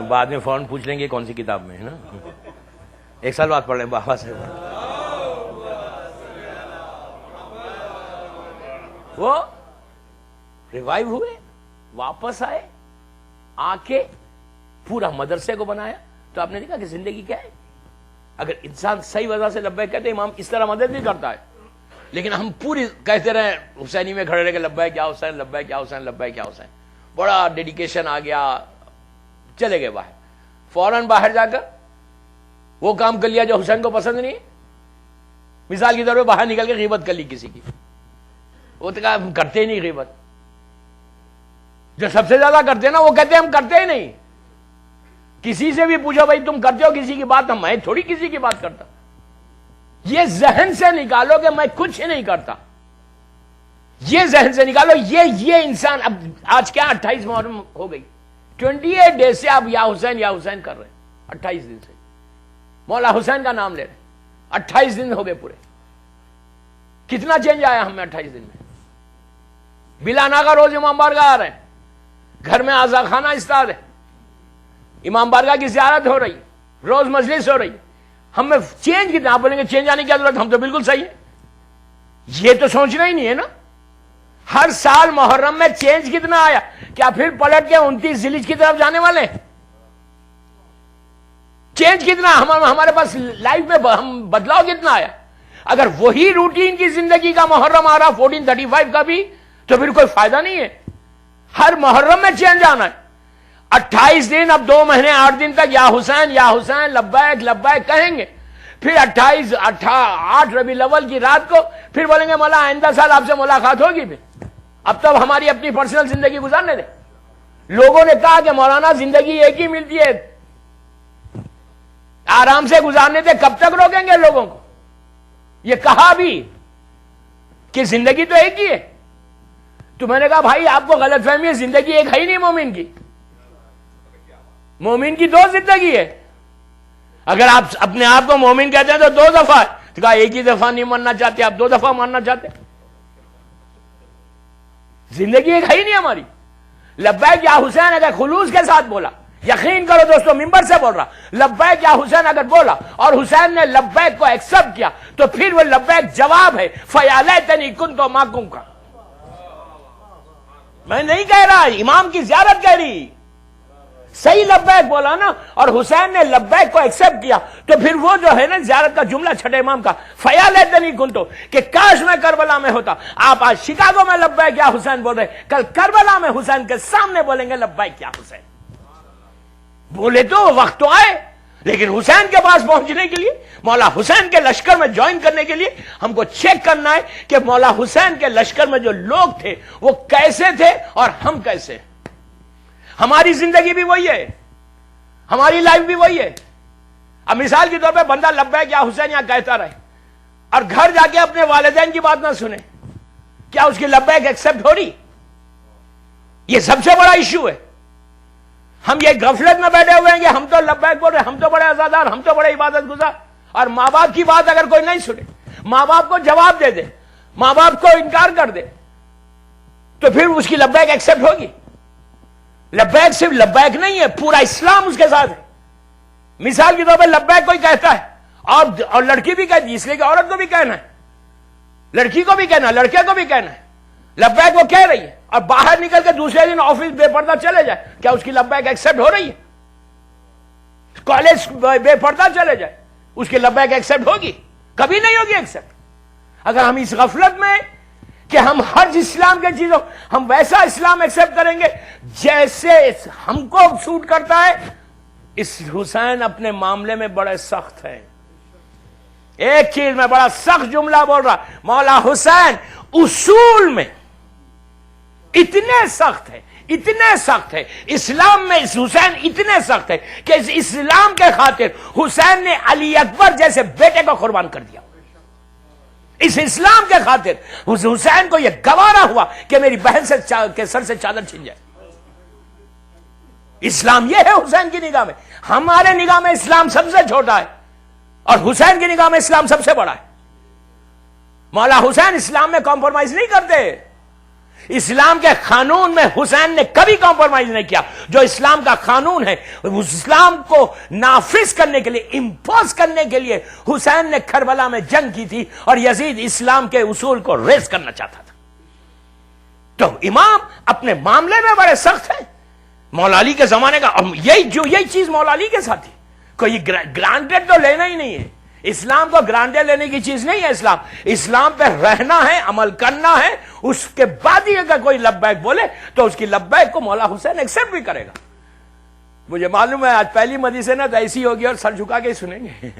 بعد میں فوراً پوچھ لیں گے کون سی کتاب میں ہے نا. ایک سال بعد پڑھ لیں بابا سے. وہ ریوائیو ہوئے, واپس آئے, آ کے پورا مدرسے کو بنایا. تو آپ نے دیکھا کہ زندگی کیا ہے. اگر انسان صحیح وجہ سے لبیک کہتے ہیں, امام اس طرح مدد نہیں کرتا ہے, لیکن ہم پوری کہتے رہے حسینی میں کھڑے رہے کہ لبیک یا حسین, لبیک یا حسین, لبیک یا حسین. بڑا ڈیڈیکیشن آ گیا, چلے گئے باہر. فوراً باہر جا کر وہ کام کر لیا جو حسین کو پسند نہیں. مثال کے طور پہ باہر نکل کے غیبت کر لی کسی کی. وہ تو کہا ہم کرتے ہی نہیں غیبت. جو سب سے زیادہ کرتے ہیں نا وہ کہتے ہیں ہم کرتے ہی نہیں. کسی سے بھی پوچھو بھائی تم کرتے ہو کسی کی بات, میں تھوڑی کسی کی بات کرتا. یہ ذہن سے نکالو کہ میں کچھ نہیں کرتا, یہ ذہن سے نکالو. یہ انسان اب آج کیا 28 محرم ہو گئی, 28 ڈیز سے آپ یا حسین کر رہے ہیں. 28 دن سے مولا حسین کا نام لے رہے ہیں, 28 دن ہو گئے پورے. کتنا چینج آیا ہمیں 28 دن میں. بلا ناغا روز امام بارگاہ آ رہے ہیں, گھر میں آزا خانہ استاد ہے, امام بارگاہ کی زیارت ہو رہی, روز مجلس ہو رہی. ہمیں چینج کتنا, آپ بولیں گے چینج آنے کی ضرورت, ہم تو بالکل صحیح ہے. یہ تو سوچنا ہی نہیں ہے نا. ہر سال محرم میں چینج کتنا آیا, کیا پھر پلٹ کے 29 ذی الحجہ کی طرف جانے والے ہیں؟ چینج کتنا ہمارے پاس لائف میں ہم بدلاؤ کتنا آیا. اگر وہی روٹین کی زندگی کا محرم آ رہا 1435 کا بھی, تو پھر کوئی فائدہ نہیں ہے. ہر محرم میں چینج آنا ہے. 28 دن, اب 2 مہینے 8 دن تک یا حسین لبیک لبیک کہیں گے. پھر 8 ربیع الاول کی رات کو پھر بولیں گے مولا آئندہ سال آپ سے ملاقات ہوگی. پھر اب تب ہماری اپنی پرسنل زندگی گزارنے دیں. لوگوں نے کہا کہ مولانا زندگی ایک ہی ملتی ہے, آرام سے گزارنے دیں. کب تک روکیں گے لوگوں کو؟ یہ کہا بھی کہ زندگی تو ایک ہی ہے. تو میں نے کہا بھائی آپ کو غلط فہمی ہے, زندگی ایک ہے ہی نہیں مومن کی. مومن کی 2 زندگی ہے. اگر آپ اپنے آپ کو مومن کہتے ہیں تو 2 دفعہ, تو کہا ایک ہی دفعہ نہیں ماننا چاہتے, آپ 2 دفعہ ماننا چاہتے. زندگی ایک ہے ہی نہیں ہماری. لبیک یا حسین اگر خلوص کے ساتھ بولا یقین کرو دوستو، ممبر سے بول رہا، لبیک یا حسین اگر بولا اور حسین نے لبیک کو ایکسپٹ کیا تو پھر وہ لبیک جواب ہے فَيَا لَيْتَنِي كُنتُ مَعَكُمْ کا. میں نہیں کہہ رہا، امام کی زیارت کہہ رہی. صحیح لبیک بولا نا، اور حسین نے لبیک کو ایکسپٹ کیا تو پھر وہ جو ہے نا زیارت کا جملہ چھٹے امام کا فَيَا لَيْتَنِي كُنتُ، کہ کاش میں کربلا میں ہوتا. آپ آج شکاگو میں لبیک یا حسین بول رہے، کل کربلا میں حسین کے سامنے بولیں گے لبیک یا حسین. بولے تو وقت تو آئے، لیکن حسین کے پاس پہنچنے کے لیے، مولا حسین کے لشکر میں جوائن کرنے کے لیے ہم کو چیک کرنا ہے کہ مولا حسین کے لشکر میں جو لوگ تھے وہ کیسے تھے اور ہم کیسے. ہماری زندگی بھی وہی ہے، ہماری لائف بھی وہی ہے. اب مثال کے طور پہ بندہ لبیک یا حسین یہاں کہتا رہے اور گھر جا کے اپنے والدین کی بات نہ سنے، کیا اس کی لبیک ایکسپٹ ہو رہی؟ یہ سب سے بڑا ایشو ہے. ہم یہ غفلت میں بیٹھے ہوئے ہیں کہ ہم تو لبیک بول رہے، ہم تو بڑے عزادار، ہم تو بڑے عبادت گزار، اور ماں باپ کی بات اگر کوئی نہیں سنے، ماں باپ کو جواب دے دے، ماں باپ کو انکار کر دے، تو پھر اس کی لبیک ایکسپٹ ہوگی؟ لبیک صرف لبیک نہیں ہے، پورا اسلام اس کے ساتھ ہے. مثال کے طور پہ لبیک کوئی کہتا ہے اور لڑکی بھی کہتی ہے، اس لیے کہ عورت کو بھی کہنا ہے، لڑکی کو بھی کہنا ہے، لڑکے کو بھی کہنا ہے. لبیک وہ کہہ رہی ہے اور باہر نکل کے دوسرے دن آفس بے پردہ چلے جائے، کیا اس کی لبیک ایکسپٹ ہو رہی ہے؟ کالج بے پردہ چلے جائے، اس کی لبیک ایکسپٹ ہوگی؟ کبھی نہیں ہوگی ایکسپٹ. اگر ہم اس غفلت میں کہ ہم ہر اسلام کے چیزوں، ہم ویسا اسلام ایکسپٹ کریں گے جیسے ہم کو سوٹ کرتا ہے. اس حسین اپنے معاملے میں بڑے سخت ہیں. ایک چیز میں بڑا سخت جملہ بول رہا، مولا حسین اصول میں اتنے سخت ہے، اتنے سخت ہے، اسلام میں اس حسین اتنے سخت ہے کہ اس اسلام کے خاطر حسین نے علی اکبر جیسے بیٹے کو قربان کر دیا. اس اسلام کے خاطر اس حسین کو یہ گوارا ہوا کہ میری بہن کے سر سے چادر چھن جائے. اسلام یہ ہے حسین کی نگاہ میں. ہمارے نگاہ میں اسلام سب سے چھوٹا ہے اور حسین کی نگاہ میں اسلام سب سے بڑا ہے. مولا حسین اسلام میں کمپرومائز نہیں کرتے. اسلام کے قانون میں حسین نے کبھی کمپرومائز نہیں کیا. جو اسلام کا قانون ہے اس اسلام کو نافذ کرنے کے لیے، امپوز کرنے کے لیے حسین نے کربلا میں جنگ کی تھی اور یزید اسلام کے اصول کو ریز کرنا چاہتا تھا. تو امام اپنے معاملے میں بڑے سخت ہیں. مولا علی کے زمانے کا یہی چیز مولا علی کے ساتھ تھی. کوئی گرانٹیڈ تو لینا ہی نہیں ہے. اسلام کو گرانٹیڈ لینے کی چیز نہیں ہے. اسلام پہ رہنا ہے، عمل کرنا ہے. اس کے بعد ہی اگر کوئی لبیک بولے تو اس کی لبیک کو مولا حسین ایکسپٹ بھی کرے گا. مجھے معلوم ہے آج پہلی مجلس سے نا تو ایسی ہوگی اور سر جھکا کے ہی سنیں گے.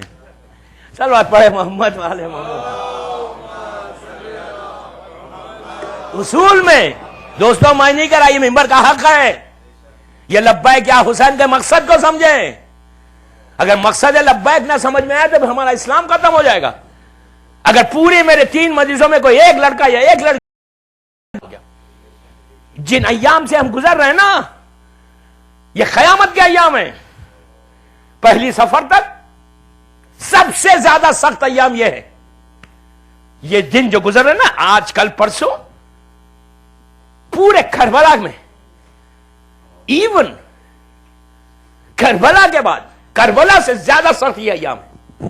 چلو آج پڑھے محمد والے محمد. اصول میں دوستوں میں نہیں کرا، یہ ممبر کا حق ہے. یہ لبیک یا حسین کے مقصد کو سمجھیں. اگر مقصد لبیک نہ سمجھ میں آئے تو ہمارا اسلام ختم ہو جائے گا. اگر پوری میرے 3 مجلسوں میں کوئی ایک لڑکا یا ایک لڑکی جن ایام سے ہم گزر رہے ہیں نا، یہ قیامت کے ایام ہیں. پہلی سفر تک سب سے زیادہ سخت ایام یہ ہے. یہ دن جو گزر رہے ہیں نا، آج کل پرسوں، پورے کربلا میں، ایون کربلا کے بعد کربلا سے زیادہ سخت یہ ایام ہے.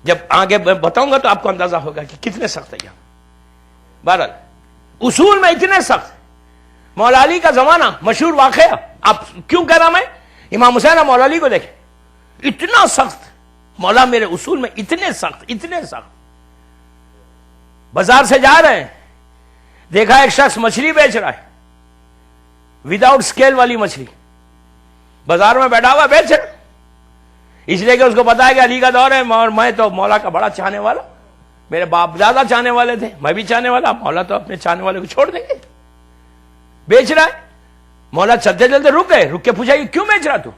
جب آگے بتاؤں گا تو آپ کو اندازہ ہوگا کہ کتنے سخت ایام. بہرحال اصول میں اتنے سخت. مولا علی کا زمانہ مشہور واقعہ، آپ کیوں کہہ رہا میں، امام حسین اور مولا علی کو دیکھیں، اتنا سخت. مولا میرے اصول میں اتنے سخت، اتنے سخت. بازار سے جا رہے ہیں، دیکھا ایک شخص مچھلی بیچ رہا ہے، وداؤٹ اسکیل والی مچھلی. بازار میں بیٹھا ہوا بیچ رہا، اس لیے کہ اس کو پتا ہے کہ علی کا دور ہے اور میں تو مولا کا بڑا چاہنے والا، میرے باپ زیادہ چاہنے والے تھے، میں بھی چاہنے والا. مولا تو اپنے چاہنے والے کو چھوڑ دیں گے. بیچ رہا ہے. مولا چلتے چلتے رک گئے، رک کے پوچھا کہ کیوں بیچ رہا تو؟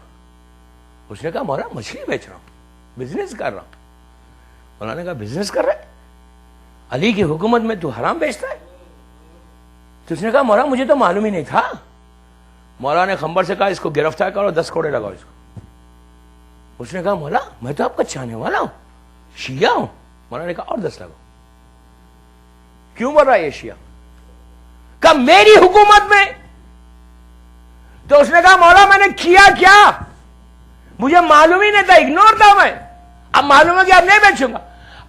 اس نے کہا مولا مچھلی بیچ رہا ہوں، بزنس کر رہا ہوں. مولا نے کہا بزنس کر رہے، علی کی حکومت میں تو حرام بیچتا ہے؟ تو اس نے کہا مولا مجھے تو معلوم ہی نہیں تھا. مولا نے خمبر سے کہا اس کو گرفتار کرو، 10 کوڑے لگاؤ اس کو. اس نے کہا مولا میں تو آپ کا چاہنے والا ہوں، شیعہ ہوں. مولا نے کہا اور 10 لگاؤ. کیوں بول رہا ہے یہ شیعہ؟ کہا میری حکومت میں تو اس نے کہا مولا میں نے کیا کیا، مجھے معلوم ہی نہیں تھا، اگنور تھا میں، اب معلوم ہے کہ اب نہیں بیچوں گا۔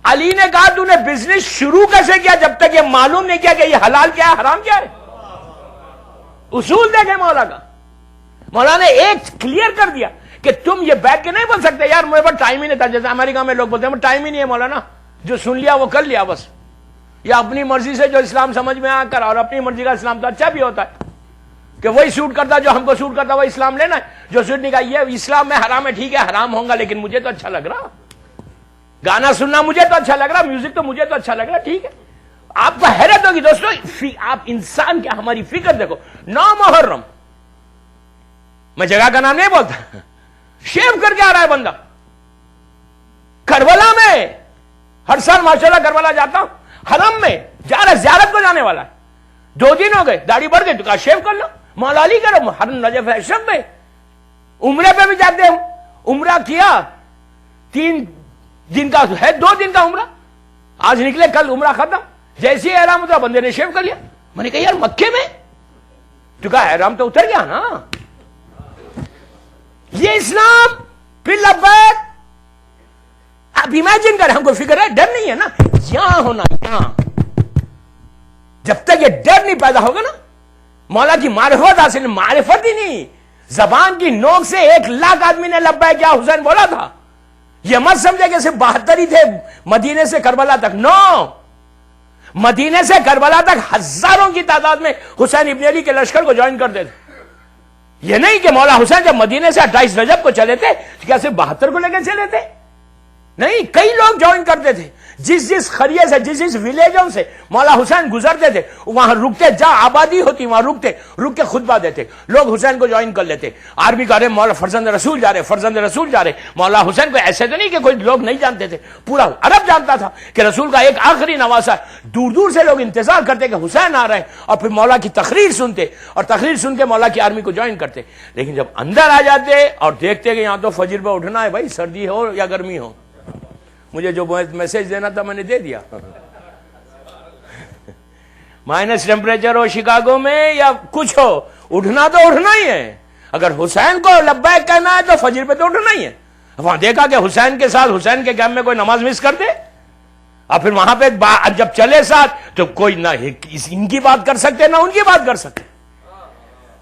علی نے کہا تو نے بزنس شروع کیسے کیا جب تک یہ معلوم نہیں کیا کہ یہ حلال کیا ہے حرام کیا ہے؟ اصول دیکھیں مولا کا، مولا نے ایک کلیئر کر دیا کہ تم یہ بیٹھ کے نہیں بول سکتے یار میرے پاس ٹائم ہی نہیں تھا، جیسے امریکہ میں لوگ بولتے ہیں ٹائم ہی نہیں ہے مولانا، جو سن لیا وہ کر لیا بس، یا اپنی مرضی سے جو اسلام سمجھ میں آ کر، اور اپنی مرضی کا اسلام تو اچھا بھی ہوتا ہے کہ وہی سوٹ کرتا جو ہم کو سوٹ کرتا وہ اسلام لینا ہے، جو سوٹ نہیں کہا یہ اسلام میں حرام ہے، ٹھیک ہے حرام ہوں گا لیکن مجھے تو اچھا لگ رہا، گانا سننا مجھے تو اچھا لگ رہا، میوزک تو مجھے تو اچھا لگ رہا، ٹھیک ہے۔ آپ کو حیرت ہوگی دوستو، آپ انسان کیا ہماری فکر دیکھو، 9 محرم، میں جگہ کا نام نہیں بولتا، شیو کر کے آ رہا ہے بندہ کربلا میں، ہر سال ماشاءاللہ کربلا جاتا ہوں، حرم میں جا رہا ہے، زیارت کو جانے والا ہے، 2 دن ہو گئے، داڑھی بڑھ گئی تو کہا شیو کر لو، مولا علی کرو، ہر نجف ہے شب میں، عمرے پہ بھی جاتے ہیں، عمرہ کیا 3 دن کا ہے، 2 دن کا عمرہ، آج نکلے کل عمرہ ختم، جیسے ہی احرام اترا بندے نے شیو کر لیا، میں نے کہا یار مکے میں، تو کہا احرام تو اتر گیا نا، یہ اسلام، پھر لبیک، آپ امیجن کریں، ہم کو فکر ہے ڈر نہیں ہے نا، یہاں ہونا، یہاں جب تک یہ ڈر نہیں پیدا ہوگا نا، مولا کی معرفت حاصل، معرفت ہی نہیں، زبان کی نوک سے 1 لاکھ آدمی نے لبیک یا حسین بولا تھا، یہ مت سمجھے کہ صرف 72 ہی تھے مدینے سے کربلا تک، نو، مدینے سے کربلا تک ہزاروں کی تعداد میں حسین ابن علی کے لشکر کو جوائن کرتے تھے، یہ نہیں کہ مولا حسین جب مدینے سے 28 رجب کو چلے تھے کیا صرف 72 کو لے کے چلے تھے، نہیں، کئی لوگ جوائن کرتے تھے، جس خریے سے، جس ولیجوں سے مولا حسین گزرتے تھے وہاں رکتے، جہاں آبادی ہوتی وہاں رک کے خطبہ دیتے، لوگ حسین کو جوائن کر لیتے، آرمی کہہ رہے مولا فرزند رسول جا رہے، فرزند رسول جا رہے، مولا حسین کو ایسے تو نہیں کہ کوئی لوگ نہیں جانتے تھے، پورا عرب جانتا تھا کہ رسول کا ایک آخری نواسا، دور دور سے لوگ انتظار کرتے کہ حسین آ رہے ہیں، اور پھر مولا کی تقریر سنتے، اور تقریر سن کے مولا کی آرمی کو جوائن کرتے، لیکن جب اندر آ جاتے اور دیکھتے کہ یہاں تو فجر پہ اٹھنا ہے بھائی، سردی ہو یا گرمی ہو، مجھے جو میسج دینا تھا میں نے دے دیا، مائنس ٹیمپریچر ہو شکاگو میں یا کچھ ہو، اٹھنا تو اٹھنا ہی ہے، اگر حسین کو لبیک کہنا ہے تو فجر پہ تو اٹھنا ہی ہے۔ وہاں دیکھا کہ حسین کے ساتھ، حسین کے کیمپ میں کوئی نماز مس کر دے، اور پھر وہاں پہ جب چلے ساتھ تو کوئی نہ ان کی بات کر سکتے نہ ان کی بات کر سکتے،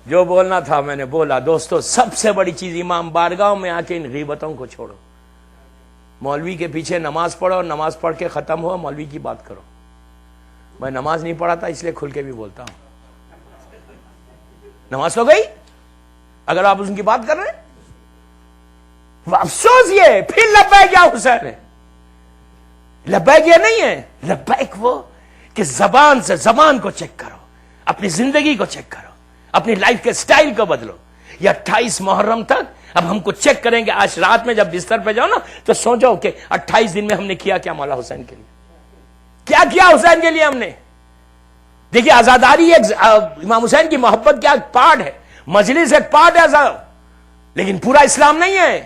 جو بولنا تھا میں نے بولا۔ دوستو سب سے بڑی چیز، امام بارگاہ میں آ کے ان غیبتوں کو چھوڑو، مولوی کے پیچھے نماز پڑھو، نماز پڑھ کے ختم ہو مولوی کی بات کرو۔ میں نماز نہیں پڑھا تھا اس لیے کھل کے بھی بولتا ہوں، نماز تو گئی، اگر آپ ان کی بات کر رہے ہیں، افسوس یہ پھر لبیک یا حسین ہے، لبیک یہ نہیں ہے، لبیک وہ کہ زبان سے زبان کو چیک کرو، اپنی زندگی کو چیک کرو، اپنی لائف کے سٹائل کو بدلو۔ یہ 28 محرم تک اب ہم کو چیک کریں گے، آج رات میں جب بستر پہ جاؤ نا تو سوچو کہ 28 دن میں ہم نے کیا کیا مولا حسین کے لیے، کیا کیا حسین کے لیے ہم نے۔ دیکھیے عزاداری ایک امام حسین کی محبت کیا پارٹ ہے، مجلس ایک پارٹ ہے، لیکن پورا اسلام نہیں ہے۔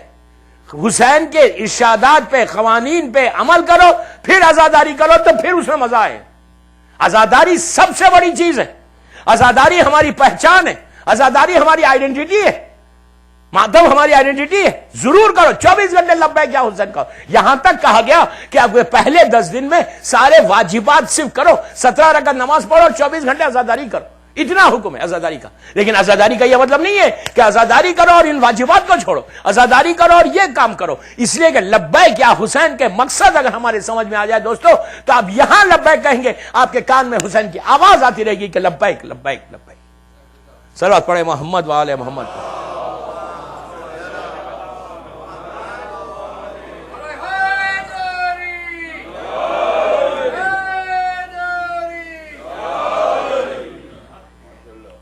حسین کے ارشادات پہ، قوانین پہ عمل کرو، پھر عزاداری کرو تو پھر اس میں مزہ ہے۔ عزاداری سب سے بڑی چیز ہے، عزاداری ہماری پہچان ہے، عزاداری ہماری آئیڈینٹی ہے، ماتم ہماری آئیڈینٹی ہے، ضرور کرو 24 گھنٹے لبیک یا حسین کرو۔ یہاں تک کہا گیا کہ اب پہلے 10 دن میں سارے واجبات صرف کرو، 17 رکعت نماز پڑھو، 24 گھنٹے عزاداری کرو، اتنا حکم ہے عزاداری کا۔ لیکن عزاداری کا یہ مطلب نہیں ہے کہ عزاداری کرو اور ان واجبات کو چھوڑو، عزاداری کرو اور یہ کام کرو، اس لیے کہ لبیک یا حسین کے مقصد اگر ہمارے سمجھ میں آ جائے دوستو تو آپ یہاں لبیک کہیں گے، آپ کے کان میں حسین کی آواز آتی رہے گی کہ لبیک لبیک لبیک۔ صلوات پڑھے محمد وآل محمد۔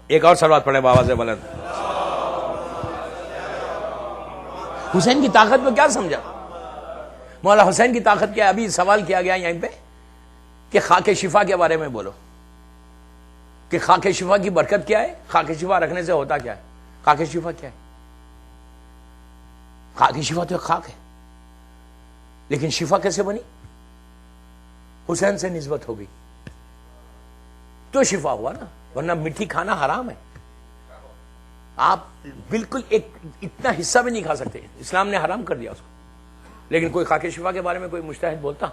ایک اور صلوات پڑھے بابا سے بلند۔ حسین کی طاقت کو کیا سمجھا؟ مولا حسین کی طاقت کیا؟ ابھی سوال کیا گیا یہیں پہ کہ خاک شفا کے بارے میں بولو، کہ خاک شفا کی برکت کیا ہے، خاک شفا رکھنے سے ہوتا کیا ہے، خاک شفا کیا ہے؟ خاک شفا تو ایک خاک ہے، لیکن شفا کیسے بنی؟ حسین سے نسبت ہو گئی تو شفا ہوا نا، ورنہ مٹی کھانا حرام ہے۔ آپ بالکل ایک اتنا حصہ بھی نہیں کھا سکتے، اسلام نے حرام کر دیا اس کو. لیکن کوئی خاک شفا کے بارے میں کوئی مجتہد بولتا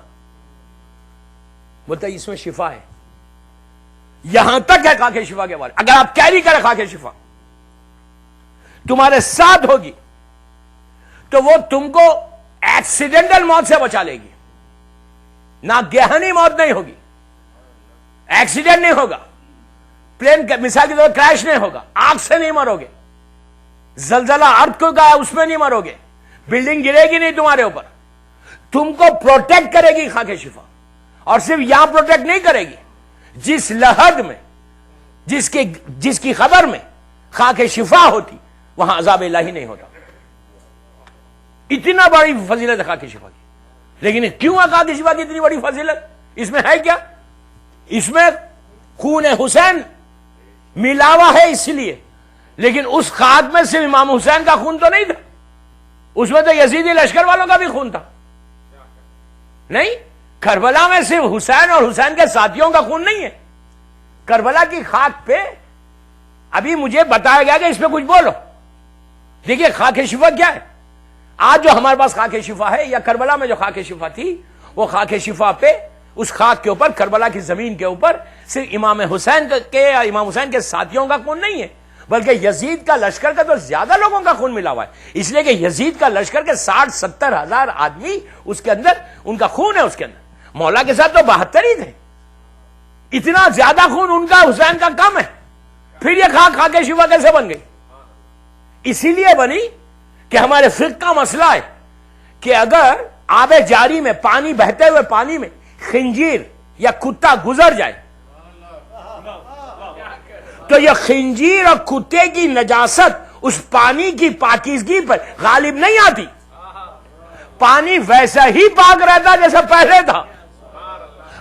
اس میں شفا ہے. یہاں تک ہے خاک شفا کے بارے. اگر آپ کیری کریں خاک شفا تمہارے ساتھ ہوگی تو وہ تم کو ایکسیڈنٹل موت سے بچا لے گی. ناگہانی موت نہیں ہوگی، ایکسیڈنٹ نہیں ہوگا، پلین مثال کے طور پر کریش نہیں ہوگا، آگ سے نہیں مرو گے، زلزلہ ارتھ کو گیا اس میں نہیں مرو گے، بلڈنگ گرے گی نہیں تمہارے اوپر. تم کو پروٹیکٹ کرے گی خاک شفا. اور صرف یہاں پروٹیکٹ نہیں کرے گی، جس لحد میں جس کی خبر میں خاک شفا ہوتی وہاں عذاب الہی نہیں ہوتا. اتنا بڑی فضیلت ہے خاک شفا کی. لیکن کیوں ہے خاک شفا کی اتنی بڑی فضیلت؟ اس میں ہے کیا؟ اس میں خون حسین ملا ہوا ہے اس لیے. لیکن اس خاک میں صرف امام حسین کا خون تو نہیں تھا، اس میں تو یزیدی لشکر والوں کا بھی خون تھا. نہیں، کربلا میں صرف حسین اور حسین کے ساتھیوں کا خون نہیں ہے. کربلا کی خاک پہ ابھی مجھے بتایا گیا کہ اس پہ کچھ بولو. دیکھیے خاک شفا کیا ہے. آج جو ہمارے پاس خاک شفا ہے یا کربلا میں جو خاک شفا تھی، وہ خاک شفا پہ اس خاک کے اوپر، کربلا کی زمین کے اوپر صرف امام حسین کے یا امام حسین کے ساتھیوں کا خون نہیں ہے، بلکہ یزید کا لشکر کا تو زیادہ لوگوں کا خون ملا ہوا ہے. اس لیے کہ یزید کا لشکر کے 60-70 ہزار آدمی اس کے اندر، ان کا خون ہے اس کے اندر. مولا کے ساتھ تو 72 ہی تھے. اتنا زیادہ خون ان کا حسین کا کم ہے. پھر یہ خاک شفا کیسے بن گئی؟ اسی لیے بنی کہ ہمارے فقہ کا مسئلہ ہے کہ اگر آب جاری میں، پانی بہتے ہوئے پانی میں خنجیر یا کتا گزر جائے تو یہ خنجیر اور کتے کی نجاست اس پانی کی پاکیزگی پر غالب نہیں آتی. پانی ویسا ہی پاک رہتا جیسا پہلے تھا.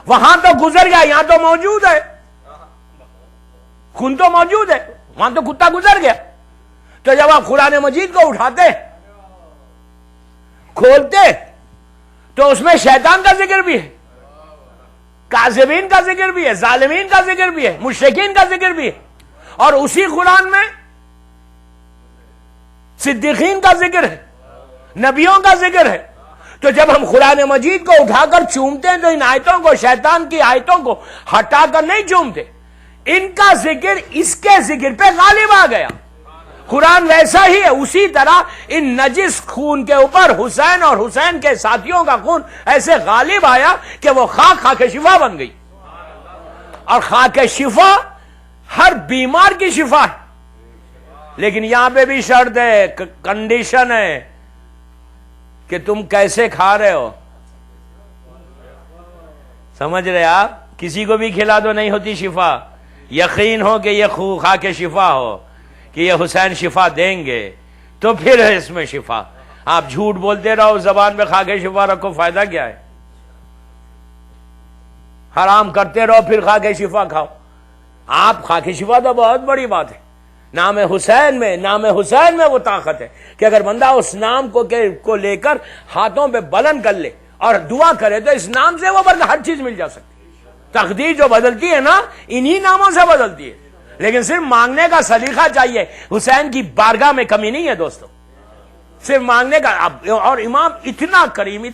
وہاں تو گزر گیا، یہاں تو موجود ہے، خون تو موجود ہے، وہاں تو کتا گزر گیا. تو جب آپ قرآن مجید کو اٹھاتے کھولتے تو اس میں شیطان کا ذکر بھی ہے، کاذبین کا ذکر بھی ہے، ظالمین کا ذکر بھی ہے، مشرکین کا ذکر بھی ہے. اور اسی قرآن میں صدیقین کا ذکر ہے، نبیوں کا ذکر ہے. تو جب ہم قرآن مجید کو اٹھا کر چومتے ہیں تو ان آیتوں کو، شیطان کی آیتوں کو ہٹا کر نہیں چومتے. ان کا ذکر اس کے ذکر پہ غالب آ گیا. قرآن ویسا ہی ہے. اسی طرح ان نجس خون کے اوپر حسین اور حسین کے ساتھیوں کا خون ایسے غالب آیا کہ وہ خاک شفا بن گئی. اور خاک شفا ہر بیمار کی شفا ہے. لیکن یہاں پہ بھی شرط ہے، کنڈیشن ہے کہ تم کیسے کھا رہے ہو. سمجھ رہے آپ؟ کسی کو بھی کھلا دو نہیں ہوتی شفا. یقین ہو کہ یہ خاک شفا ہو، کہ یہ حسین شفا دیں گے تو پھر ہے اس میں شفا. آپ جھوٹ بولتے رہو، زبان پہ خاک شفا رکھو، فائدہ کیا ہے؟ حرام کرتے رہو پھر خاک شفا کھاؤ. آپ خاک شفا تو بہت بڑی بات ہے. نام حسین میں وہ طاقت ہے کہ اگر بندہ اس نام کو لے کر ہاتھوں پہ بلند کر لے اور دعا کرے تو اس نام سے وہ ہر چیز مل جا سکتی. تقدیر جو بدلتی ہے نا، انہی ناموں سے بدلتی ہے. لیکن صرف مانگنے کا سلیقہ چاہیے. حسین کی بارگاہ میں کمی نہیں ہے دوستو، صرف مانگنے کا. اور امام اتنا کریم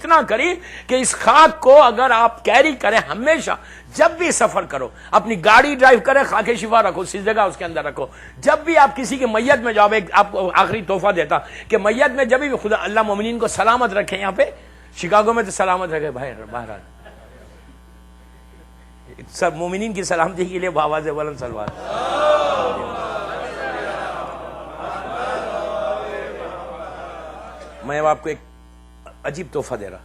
کہ اس خاک کو اگر آپ کیری کریں، ہمیشہ جب بھی سفر کرو، اپنی گاڑی ڈرائیو کریں، خاک شفا رکھو، سجدہ اس کے اندر رکھو. جب بھی آپ کسی کی میت میں جاؤ، آپ کو آخری تحفہ دیتا کہ میت میں جب بھی خدا اللہ مومنین کو سلامت رکھے. یہاں پہ شکاگو میں تو سلامت رکھے بھائی، باہر سب مومنین کی سلامتی کے لیے بآواز بلند صلوات. میں آپ کو ایک عجیب تحفہ دے رہا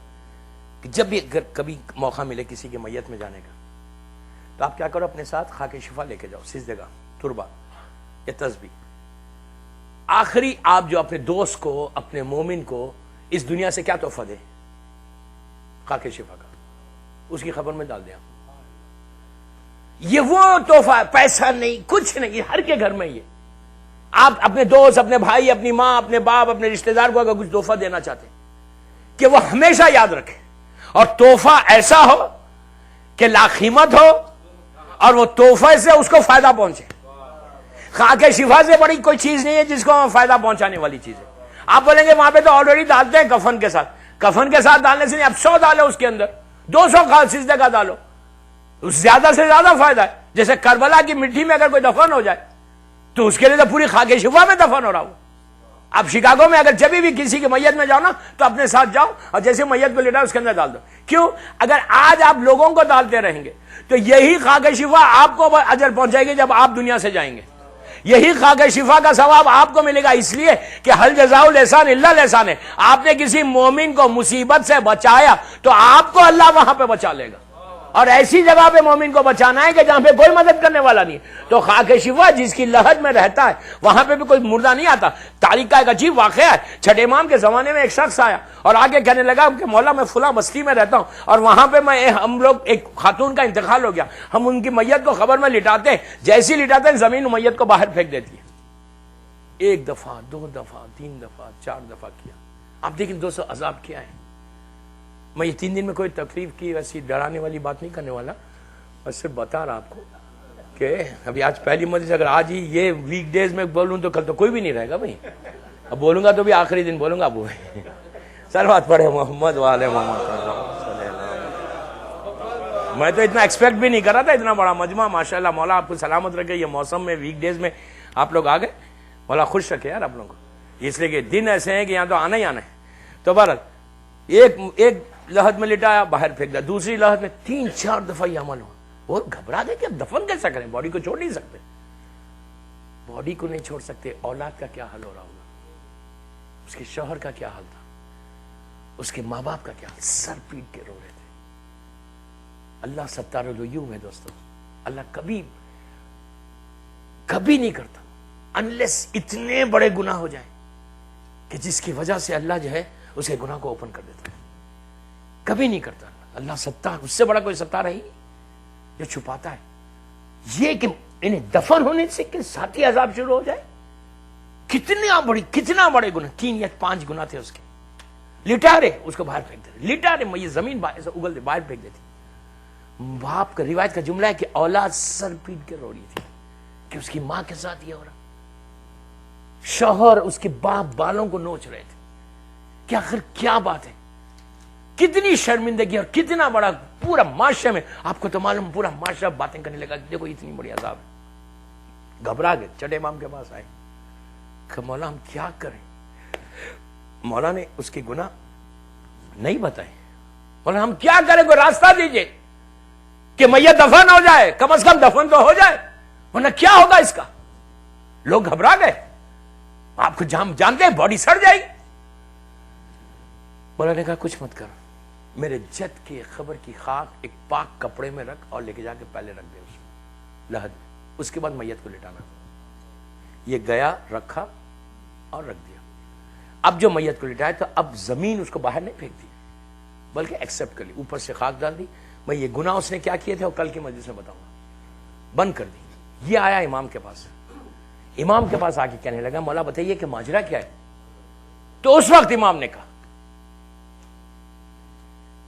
کہ جب بھی اگر کبھی موقع ملے کسی کے میت میں جانے کا تو آپ کیا کرو، اپنے ساتھ خاک شفا لے کے جاؤ، سجدہ تربہ یا تسبیح. آخری آپ جو اپنے دوست کو، اپنے مومن کو اس دنیا سے کیا تحفہ دے؟ خاک شفا کا. اس کی خبر میں ڈال دیں. یہ وہ تحفہ ہے، پیسہ نہیں، کچھ نہیں، یہ ہر کے گھر میں یہ. آپ اپنے دوست، اپنے بھائی، اپنی ماں، اپنے باپ، اپنے رشتہ دار کو اگر کچھ تحفہ دینا چاہتے ہیں کہ وہ ہمیشہ یاد رکھے، اور تحفہ ایسا ہو کہ لاقیمت ہو اور وہ تحفے سے اس کو فائدہ پہنچے. خاک شفا سے بڑی کوئی چیز نہیں ہے جس کو فائدہ پہنچانے والی چیز ہے. آپ بولیں گے وہاں پہ تو آلریڈی ڈالتے ہیں کفن کے ساتھ. کفن کے ساتھ ڈالنے سے نہیں, اب 100 ڈالو اس کے اندر, 200 سجدے کا ڈالو, زیادہ سے زیادہ فائدہ ہے. جیسے کربلا کی مٹی میں اگر کوئی دفن ہو جائے تو اس کے لیے تو پوری خاک شفا میں دفن ہو رہا ہو. اب شکاگو میں اگر جب بھی کسی کی میت میں جاؤ نا تو اپنے ساتھ جاؤ اور جیسے میت کو لٹا اس کے اندر ڈال دو. کیوں؟ اگر آج آپ لوگوں کو ڈالتے رہیں گے تو یہی خاک شفا آپ کو اجر پہنچائے گی جب آپ دنیا سے جائیں گے. یہی خاک شفا کا ثواب آپ کو ملے گا, اس لیے کہ حل جزاء الاحسان الا الاحسان ہے. آپ نے کسی مومن کو مصیبت سے بچایا تو آپ کو اللہ وہاں پہ بچا لے گا, اور ایسی جگہ پہ مومن کو بچانا ہے کہ جہاں پہ کوئی مدد کرنے والا نہیں. تو خاک شفا جس کی لہد میں رہتا ہے وہاں پہ بھی کوئی مردہ نہیں آتا. تاریخ کا ایک عجیب واقعہ ہے. چھٹے امام کے زمانے میں ایک شخص آیا اور آگے کہنے لگا کہ مولا میں فلاں بستی میں رہتا ہوں اور وہاں پہ ہم لوگ ایک خاتون کا انتقال ہو گیا, ہم ان کی میت کو خبر میں لٹاتے ہیں, جیسی لٹاتے ہیں زمین میت کو باہر پھینک دیتی ہے. 1 دفعہ 2 دفعہ 3 دفعہ 4 دفعہ کیا. آپ دیکھیں دوستو عذاب کیا ہے. میں یہ 3 دن میں کوئی تکلیف کی ویسی ڈرانے والی بات نہیں کرنے والا, بس صرف بتا رہا آپ کو کہ ابھی آج پہلی مجلس, اگر آج ہی یہ ویک ڈیز میں بولوں تو کل تو کوئی بھی نہیں رہے گا بھائی. اب بولوں گا تو بھی آخری دن بولوں گا. اب سلوات پڑھے محمد والے محمد. میں تو اتنا ایکسپیکٹ بھی نہیں کر رہا تھا, اتنا بڑا مجمع ماشاءاللہ. مولا آپ کو سلامت رکھے. یہ موسم میں ویک ڈیز میں آپ لوگ آ گئے, مولا خوش رکھے یار آپ لوگوں کو, اس لیے کہ دن ایسے ہیں کہ یہاں تو آنا ہی آنا ہے. تو بہرحال ایک لحد میں لٹایا باہر پھینک دیا, دوسری لحد میں 3-4 دفعہ یہ عمل ہوا. اور گھبرا گئے کہ اب دفن کیسا کریں, باڈی کو چھوڑ نہیں سکتے. باڈی کو نہیں چھوڑ سکتے, اولاد کا کیا حل ہو رہا ہوگا, اس کے شوہر کا کیا حال تھا, اس کے ماں باپ کا کیا حال. سر پیٹ کے رو رہے تھے. اللہ ستار العیوب ہے دوستو. اللہ کبھی نہیں کرتا انلیس اتنے بڑے گناہ ہو جائیں کہ جس کی وجہ سے اللہ جو ہے اس کے گناہ کو اوپن کر دیتا ہے. کبھی نہیں کرتا اللہ ستار. اس سے بڑا کوئی ستار ہے ہی جو چھپاتا ہے. یہ کہ انہیں دفن ہونے سے کہ ساتھی عذاب شروع ہو جائے. کتنا بڑے گناہ, 3 یا 5 گناہ تھے اس کے. لٹا رہے اس کو باہر پھینک دیتے, لٹا رہے یہ زمین اگل دے باہر پھینک دیتی. باپ کا روایت کا جملہ ہے کہ اولاد سر پیٹ کے رو رہی تھی کہ اس کی ماں کے ساتھ یہ ہو رہا. شوہر اس کے باپ بالوں کو نوچ رہے تھے کہ آخر کیا بات ہے. کتنی شرمندگی اور کتنا بڑا پورا معاشرے میں. آپ کو تو معلوم پورا معاشرہ باتیں کرنے لگا دیکھو اتنی بڑی عذاب ہے. گھبرا گئے, چھٹے امام کے پاس آئے کہ مولا ہم کیا کریں. مولا نے اس کے گناہ نہیں بتائے. مولا ہم کیا کریں, کوئی راستہ دیجئے کہ میت دفن ہو جائے, کم از کم دفن تو ہو جائے, ورنہ کیا ہوگا اس کا. لوگ گھبرا گئے. آپ کو جانتے ہیں باڈی سڑ جائے گی. مولا نے کہا کچھ مت کرو, میرے جد کی خبر کی خاک ایک پاک کپڑے میں رکھ اور لے کے جا کے پہلے رکھ دے اس میں لحد میں, اس کے بعد میت کو لٹانا. یہ گیا رکھا اور رکھ دیا. اب جو میت کو لٹایا تو اب زمین اس کو باہر نہیں پھینک دی بلکہ ایکسپٹ کر لی, اوپر سے خاک ڈال دی. میں یہ گناہ اس نے کیا کیے تھے اور کل کی مجلس میں بتاؤں گا, بند کر دی. یہ آیا امام کے پاس. امام کے پاس آ کے کہنے لگا مولا بتائیے کہ ماجرا کیا ہے. تو اس وقت امام نے کہا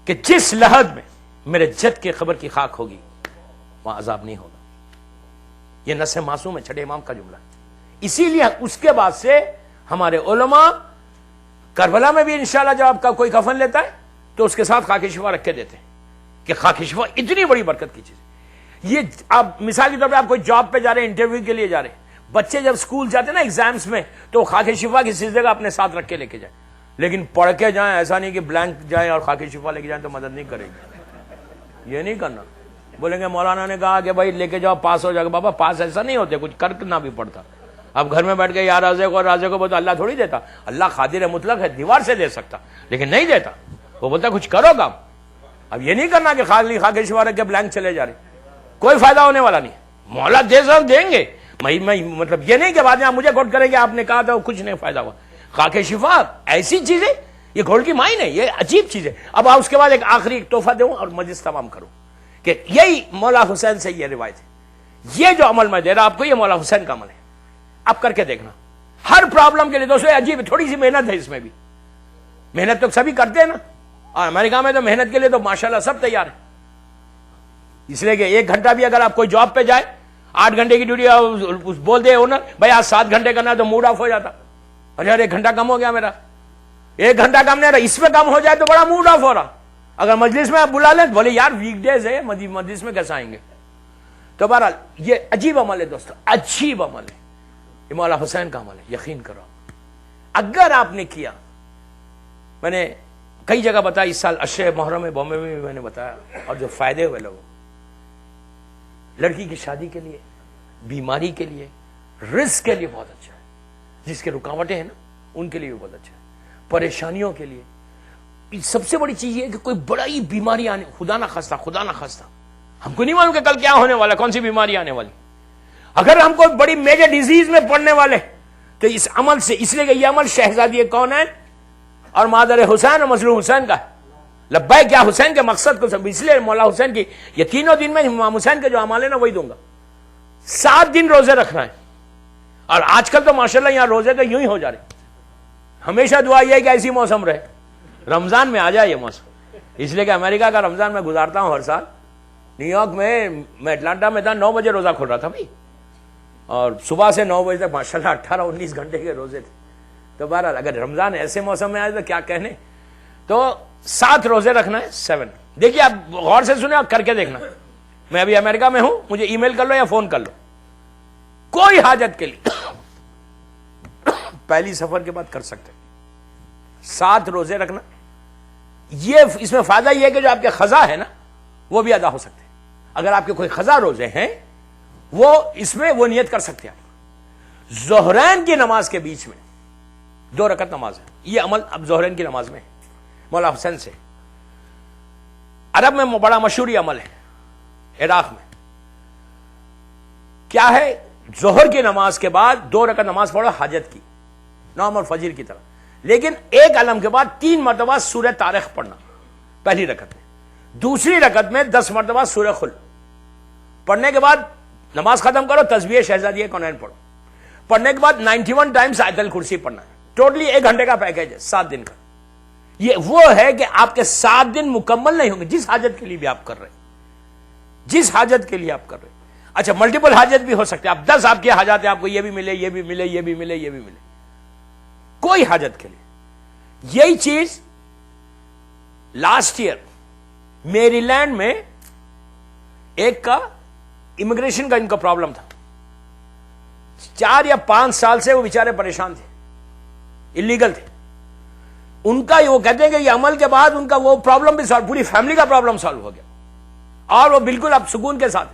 کہ جس لحد میں میرے جد کی خبر کی خاک ہوگی وہاں عذاب نہیں ہوگا. یہ نص معصوم ہے, چھٹے امام کا جملہ. اسی لیے اس کے بعد سے ہمارے علماء کربلا میں بھی انشاءاللہ جب آپ کا کوئی کفن لیتا ہے تو اس کے ساتھ خاک شفا رکھ کے دیتے ہیں کہ خاک شفا اتنی بڑی برکت کی چیز ہے. یہ آپ مثال کے طور پہ آپ کوئی جاب پہ جا رہے ہیں, انٹرویو کے لیے جا رہے ہیں, بچے جب اسکول جاتے ہیں نا ایگزامس میں تو خاک شفا کی سجدے کا اپنے ساتھ رکھ کے لے کے جائیں, لیکن پڑھ کے جائیں. ایسا نہیں کہ بلینک جائیں اور خاک شفا لے کے جائیں تو مدد نہیں کرے گی. یہ نہیں کرنا. بولیں گے مولانا نے کہا کہ بھائی لے کے جاؤ پاس ہو جائے گا. بابا پاس ایسا نہیں ہوتے, کچھ کرنا بھی پڑتا. اب گھر میں بیٹھ کے یا رازے کو بولتا اللہ تھوڑی دیتا. اللہ قادر مطلق ہے, دیوار سے دے سکتا لیکن نہیں دیتا. وہ بولتا کچھ کرو کام. اب یہ نہیں کرنا کہ خاک شفا رکھ کے بلینک چلے جا رہے, کوئی فائدہ ہونے والا نہیں. مولا دیں گے. میں مطلب یہ نہیں کہ بعد میں آپ مجھے کوٹ کریں کہ آپ نے کہا تھا کچھ نہیں فائدہ ہوا. خاک شفا ایسی چیز ہے, یہ گھوڑ کی مائن ہے, یہ عجیب چیز ہے. اب آپ اس کے بعد ایک آخری تحفہ دوں اور مجلس تمام کروں کہ یہی مولا حسین سے یہ روایت ہے. یہ جو عمل میں دے رہا آپ کو یہ مولا حسین کا عمل ہے. آپ کر کے دیکھنا. ہر پرابلم کے لیے دوستو عجیب ہے, تھوڑی سی محنت ہے اس میں بھی. محنت تو سبھی کرتے ہیں نا, اور امریکہ میں تو محنت کے لیے تو ماشاءاللہ سب تیار ہے. اس لیے کہ 1 گھنٹہ بھی اگر آپ کوئی جاب پہ جائے 8 گھنٹے کی ڈیوٹی بول دے اونر بھائی آج 7 گھنٹے کرنا ہے تو موڈ آف ہو جاتا. ارے یار 1 گھنٹہ کم ہو گیا میرا, 1 گھنٹہ کم نہیں رہا, اس میں کم ہو جائے تو بڑا موڈ آف ہو رہا. اگر مجلس میں آپ بلا لیں تو بولے یار ویک ڈیز ہے, مجلس میں کیسے آئیں گے. تو بہرحال یہ عجیب عمل ہے دوستو, عجیب عمل ہے. یہ مولا حسین کا عمل ہے, یقین کرو. اگر آپ نے کیا, میں نے کئی جگہ بتایا, اس سال اشرے محرم بامبے میں بھی میں نے بتایا, اور جو فائدے ہوئے لوگوں, لڑکی کی شادی کے لیے, بیماری کے لیے, رزق کے لیے بہت اچھا ہے. جس کے رکاوٹیں ہیں نا ان کے لیے بھی بہت اچھا ہے. پریشانیوں کے لیے سب سے بڑی چیز یہ ہے کہ کوئی بڑی بیماری آنے, خدا نہ خواستہ, ہم کو نہیں معلوم کہ کل کیا ہونے والا, کون سی بیماری آنے والی. اگر ہم کو بڑی میجر ڈیزیز میں پڑنے والے تو اس عمل سے, اس لیے کہ یہ عمل شہزادی کون ہے اور مادر حسین اور مظلوم حسین کا ہے. لبیک کیا حسین کے مقصد کو سب, اس لیے مولا حسین کی یہ تینوں دن میں امام حسین کے جو اعمال ہے نا وہی دوں گا. 7 دن روزے رکھنا ہے, اور آج کل تو ماشاءاللہ یہاں روزے تو یوں ہی ہو جا رہے. ہمیشہ دعا یہ ہے کہ ایسی موسم رہے, رمضان میں آ جائے یہ موسم. اس لیے کہ امریکہ کا رمضان میں گزارتا ہوں ہر سال. نیو یارک میں اٹلانٹا میں تھا, 9 بجے روزہ کھل رہا تھا بھائی, اور صبح سے 9 بجے تک ماشاءاللہ 18-19 گھنٹے کے روزے تھے. تو بہرحال اگر رمضان ایسے موسم میں آئے تو کیا کہنے. تو 7 روزے رکھنا ہے, 7. دیکھیے آپ غور سے سنیں, آپ کر کے دیکھنا. میں ابھی امریکہ میں ہوں, مجھے ای میل کر لو یا فون کر لو, کوئی حاجت کے لیے پہلی سفر کے بعد کر سکتے. 7 روزے رکھنا, یہ اس میں فائدہ یہ ہے کہ جو آپ کے قضا ہے نا وہ بھی ادا ہو سکتے ہیں. اگر آپ کے کوئی قضا روزے ہیں وہ اس میں وہ نیت کر سکتے ہیں. ظہرین کی نماز کے بیچ میں 2 رکعت نماز ہے. یہ عمل اب ظہرین کی نماز میں ہے مولا حسین سے. عرب میں بڑا مشہور یہ عمل ہے. عراق میں کیا ہے, ظہر کی نماز کے بعد 2 رکعت نماز پڑھو حاجت کی, نارمل فجر کی طرح, لیکن ایک علم کے بعد 3 مرتبہ سورہ طارق پڑھنا پہلی رکعت میں, دوسری رکعت میں 10 مرتبہ سورہ خل پڑھنے کے بعد نماز ختم کرو, تسبیح شہزادی کونین پڑھو, پڑھنے کے بعد 91 ٹائمز آیت الکرسی پڑھنا ہے. ٹوٹلی 1 گھنٹے کا پیکیج ہے 7 دن کا. یہ وہ ہے کہ آپ کے 7 دن مکمل نہیں ہوں گے جس حاجت کے لیے بھی آپ کر رہے ہیں, جس حاجت کے لیے آپ کر رہے ہیں. اچھا ملٹیپل حاجت بھی ہو سکتے ہیں, آپ 10 آپ کی حاجات ہیں, آپ کو یہ بھی ملے, یہ بھی ملے, یہ بھی ملے, یہ بھی ملے, کوئی حاجت کے لیے. یہی چیز لاسٹ ایئر میری لینڈ میں ایک کا امیگریشن کا ان کا پرابلم تھا. 4 یا 5 سال سے وہ بیچارے پریشان تھے, انلیگل تھے. ان کا وہ کہتے ہیں کہ یہ عمل کے بعد ان کا وہ پرابلم بھی سالو, پوری فیملی کا پرابلم سالو ہو گیا, اور وہ بالکل اب سکون کے ساتھ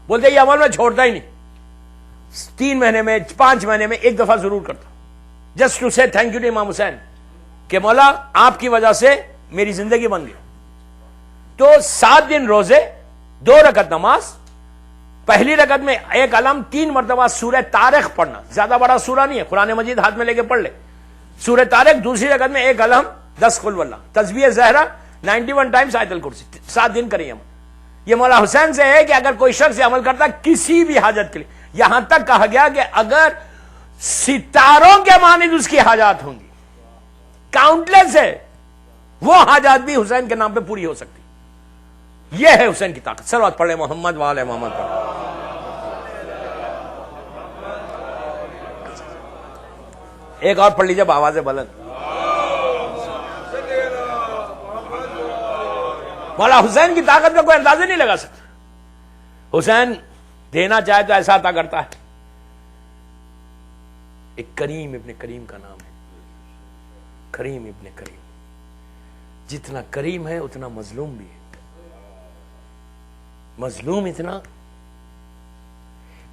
بولتے یہ عمل میں چھوڑتا ہی نہیں. 3 مہینے میں 5 مہینے میں ایک دفعہ ضرور کرتا, جسٹ ٹو سے تھینک یو ٹو امام حسین کہ مولا آپ کی وجہ سے میری زندگی بن گئی. تو 7 دن روزے, 2 رکعت نماز, پہلی رکعت میں 1 علم, 3 مرتبہ سورہ طارق پڑھنا, زیادہ بڑا سورہ نہیں ہے, قرآن مجید ہاتھ میں لے کے پڑھ لے, سورہ طارق. دوسری رکعت میں 1 علم, 10 قل واللہ, تسبیح زہرا 91 ٹائمز آیت الکرسی. 7 دن کریے عمل. یہ مولا حسین سے ہے کہ اگر کوئی شخص یہ عمل کرتا کسی بھی حاجت کے لیے, یہاں تک کہا گیا کہ اگر ستاروں کے مانند اس کی حاجات ہوں گی, کاؤنٹلیس ہے, وہ حاجات بھی حسین کے نام پہ پوری ہو سکتی. یہ ہے حسین کی طاقت. صلوات پڑھے محمد وآل محمد پڑھے. ایک اور پڑھ لیجیے آواز بلند. مولا حسین کی طاقت کا کوئی اندازہ نہیں لگا سکتا. حسین دینا چاہے تو ایسا عطا کرتا ہے. ایک کریم ابن کریم کا نام ہے, کریم ابن کریم. جتنا کریم ہے اتنا مظلوم بھی ہے. مظلوم اتنا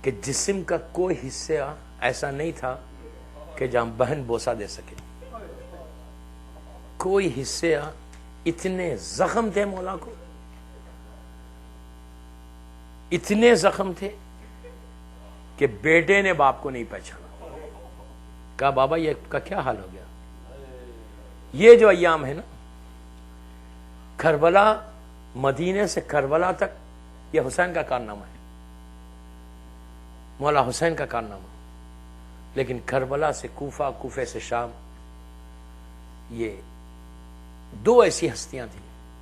کہ جسم کا کوئی حصہ ایسا نہیں تھا کہ جہاں بہن بوسہ دے سکے. کوئی حصے اتنے زخم تھے مولا کو, اتنے زخم تھے کہ بیٹے نے باپ کو نہیں پہچانا. کہا بابا یہ کا کیا حال ہو گیا. یہ جو ایام ہے نا, کربلا, مدینے سے کربلا تک, یہ حسین کا کارنامہ ہے, مولا حسین کا کارنامہ. لیکن کربلا سے کوفہ, کوفے سے شام, یہ 2 ایسی ہستیاں تھیں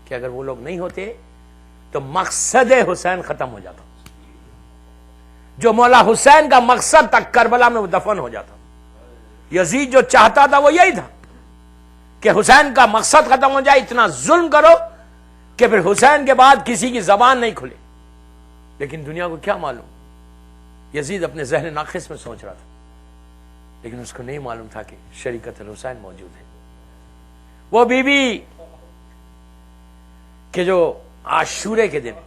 کہ اگر وہ لوگ نہیں ہوتے تو مقصد حسین ختم ہو جاتا. جو مولا حسین کا مقصد تک کربلا میں وہ دفن ہو جاتا. یزید جو چاہتا تھا وہ یہی تھا کہ حسین کا مقصد ختم ہو جائے, اتنا ظلم کرو کہ پھر حسین کے بعد کسی کی زبان نہیں کھلے. لیکن دنیا کو کیا معلوم, یزید اپنے ذہن ناقص میں سوچ رہا تھا, لیکن اس کو نہیں معلوم تھا کہ شریکت الحسین موجود ہے. وہ بی بی کہ جو عاشورے کے دن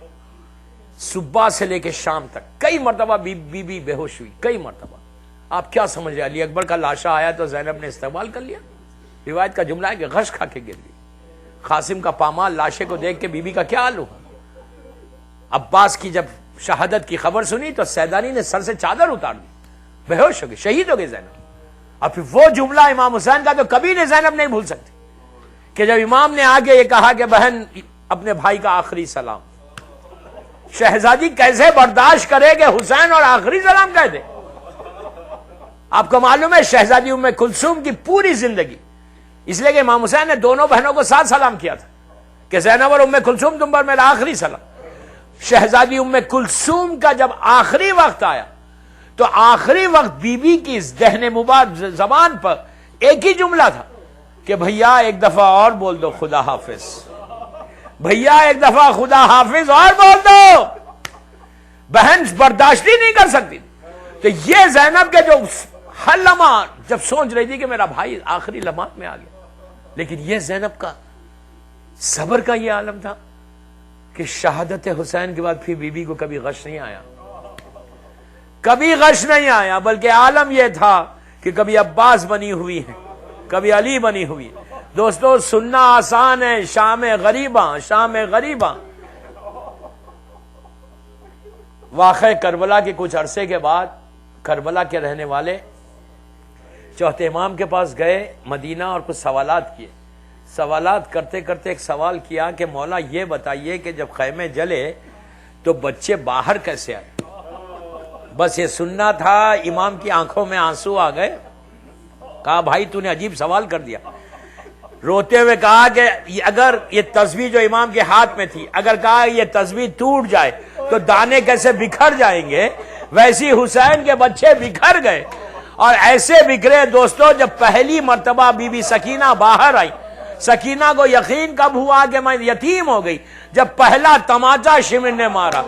صبح سے لے کے شام تک کئی مرتبہ بی بی بے ہوش ہوئی, کئی مرتبہ. آپ کیا سمجھ رہے, علی اکبر کا لاشا آیا تو زینب نے استقبال کر لیا. روایت کا جملہ ہے کہ غش کھا کے گر گئی. قاسم کا پامال لاشے کو دیکھ کے بی بی کا کیا حال ہوا. عباس کی جب شہادت کی خبر سنی تو سیدانی نے سر سے چادر اتار دی, بے ہوش ہو گئی, شہید ہو گئی زینب. اور پھر وہ جملہ امام حسین کا تو کبھی نہیں زینب نہیں بھول سکتی کہ جب امام نے آگے یہ کہا کہ بہن اپنے بھائی کا آخری سلام. شہزادی کیسے برداشت کرے کہ حسین اور آخری سلام کہہ دے. آپ کو معلوم ہے شہزادی ام کلثوم کی پوری زندگی, اس لیے کہ امام حسین نے دونوں بہنوں کو ساتھ سلام کیا تھا کہ زینب اور ام کلثوم تم پر میرا آخری سلام. شہزادی ام کلثوم کا جب آخری وقت آیا تو آخری وقت بی بی کی ذہن مبارک زبان پر ایک ہی جملہ تھا کہ بھیا ایک دفعہ اور بول دو خدا حافظ, بھیا ایک دفعہ خدا حافظ اور بول دو. بہن برداشت ہی نہیں کر سکتی. تو یہ زینب کے جو ہر لمحہ جب سوچ رہی تھی کہ میرا بھائی آخری لمحات میں آ گیا, لیکن یہ زینب کا صبر کا یہ عالم تھا کہ شہادت حسین کے بعد پھر بی بی کو کبھی غش نہیں آیا, کبھی غش نہیں آیا, بلکہ عالم یہ تھا کہ کبھی عباس بنی ہوئی ہے, کبھی علی بنی ہوئی ہے. دوستو سننا آسان ہے, شام غریباں, شام غریباں. واقع کربلا کے کچھ عرصے کے بعد کربلا کے رہنے والے چوتھے امام کے پاس گئے مدینہ اور کچھ سوالات کیے. سوالات کرتے کرتے ایک سوال کیا کہ مولا یہ بتائیے کہ جب خیمے جلے تو بچے باہر کیسے آئے. بس یہ سننا تھا, امام کی آنکھوں میں آنسو آ گئے. کہا بھائی تو نے عجیب سوال کر دیا. روتے ہوئے کہا کہ اگر یہ تسبیح جو امام کے ہاتھ میں تھی, اگر کہا یہ تسبیح ٹوٹ جائے تو دانے کیسے بکھر جائیں گے, ویسی حسین کے بچے بکھر گئے. اور ایسے بکھرے دوستو جب پہلی مرتبہ بی بی سکینہ باہر آئی, سکینہ کو یقین کب ہوا کہ میں یتیم ہو گئی, جب پہلا تماچا شمر نے مارا.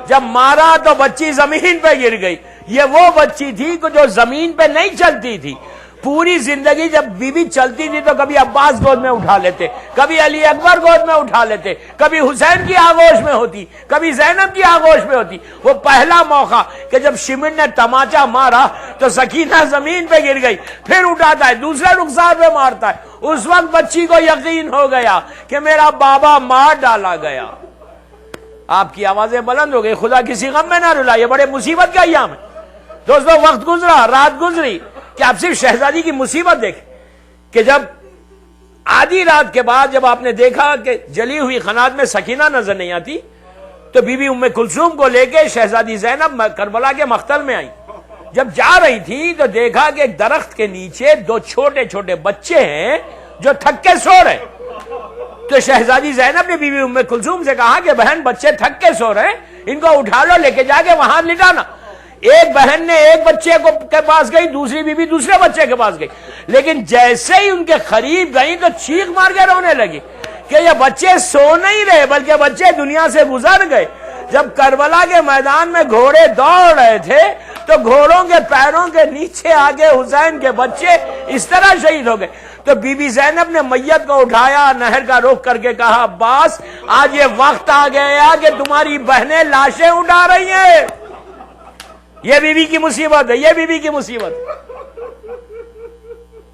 جب مارا تو بچی زمین پہ گر گئی. یہ وہ بچی تھی جو زمین پہ نہیں چلتی تھی. پوری زندگی جب بی بی چلتی تھی تو کبھی عباس گود میں اٹھا لیتے, کبھی علی اکبر گود میں اٹھا لیتے, کبھی حسین کی آغوش میں ہوتی, کبھی زینب کی آغوش میں ہوتی. وہ پہلا موقع کہ جب شمر نے تماچا مارا تو سکینہ زمین پہ گر گئی, پھر اٹھاتا ہے, دوسرے رخسار پہ مارتا ہے. اس وقت بچی کو یقین ہو گیا کہ میرا بابا مار ڈالا گیا. آپ کی آوازیں بلند ہو گئی, خدا کسی غم میں نہ رلا, یہ بڑے مصیبت کا ایام ہے. دوستو وقت گزرا, رات گزری, کہ آپ صرف شہزادی کی مصیبت دیکھیں کہ جب آدھی رات کے بعد جب آپ نے دیکھا کہ جلی ہوئی قنات میں سکینہ نظر نہیں آتی تو بی بی ام کلثوم کو لے کے شہزادی زینب کربلا کے مقتل میں آئی. جب جا رہی تھی تو دیکھا کہ ایک درخت کے نیچے دو چھوٹے چھوٹے بچے ہیں جو تھک کے سو رہے. تو شہزادی زینب نے بی بی ام کلثوم سے کہا کہ بہن بچے تھک کے سو رہے, ان کو اٹھا لو, لے کے جا کے وہاں لٹانا. ایک بہن نے ایک بچے کے پاس گئی, دوسری بیوی دوسرے بچے کے پاس گئی, لیکن جیسے ہی ان کے قریب گئی تو چیخ مار کے رونے لگی کہ یہ بچے سو نہیں رہے بلکہ بچے دنیا سے گزر گئے. جب کربلا کے میدان میں گھوڑے دوڑ رہے تھے تو گھوڑوں کے پیروں کے نیچے آگے حسین کے بچے اس طرح شہید ہو گئے. تو بی بی زینب نے میت کو اٹھایا, نہر کا رخ کر کے کہا عباس آج یہ وقت آ گیا کہ تمہاری بہنیں لاشیں اٹھا رہی ہیں. یہ بی بی کی مصیبت ہے, یہ بی بی کی مصیبت.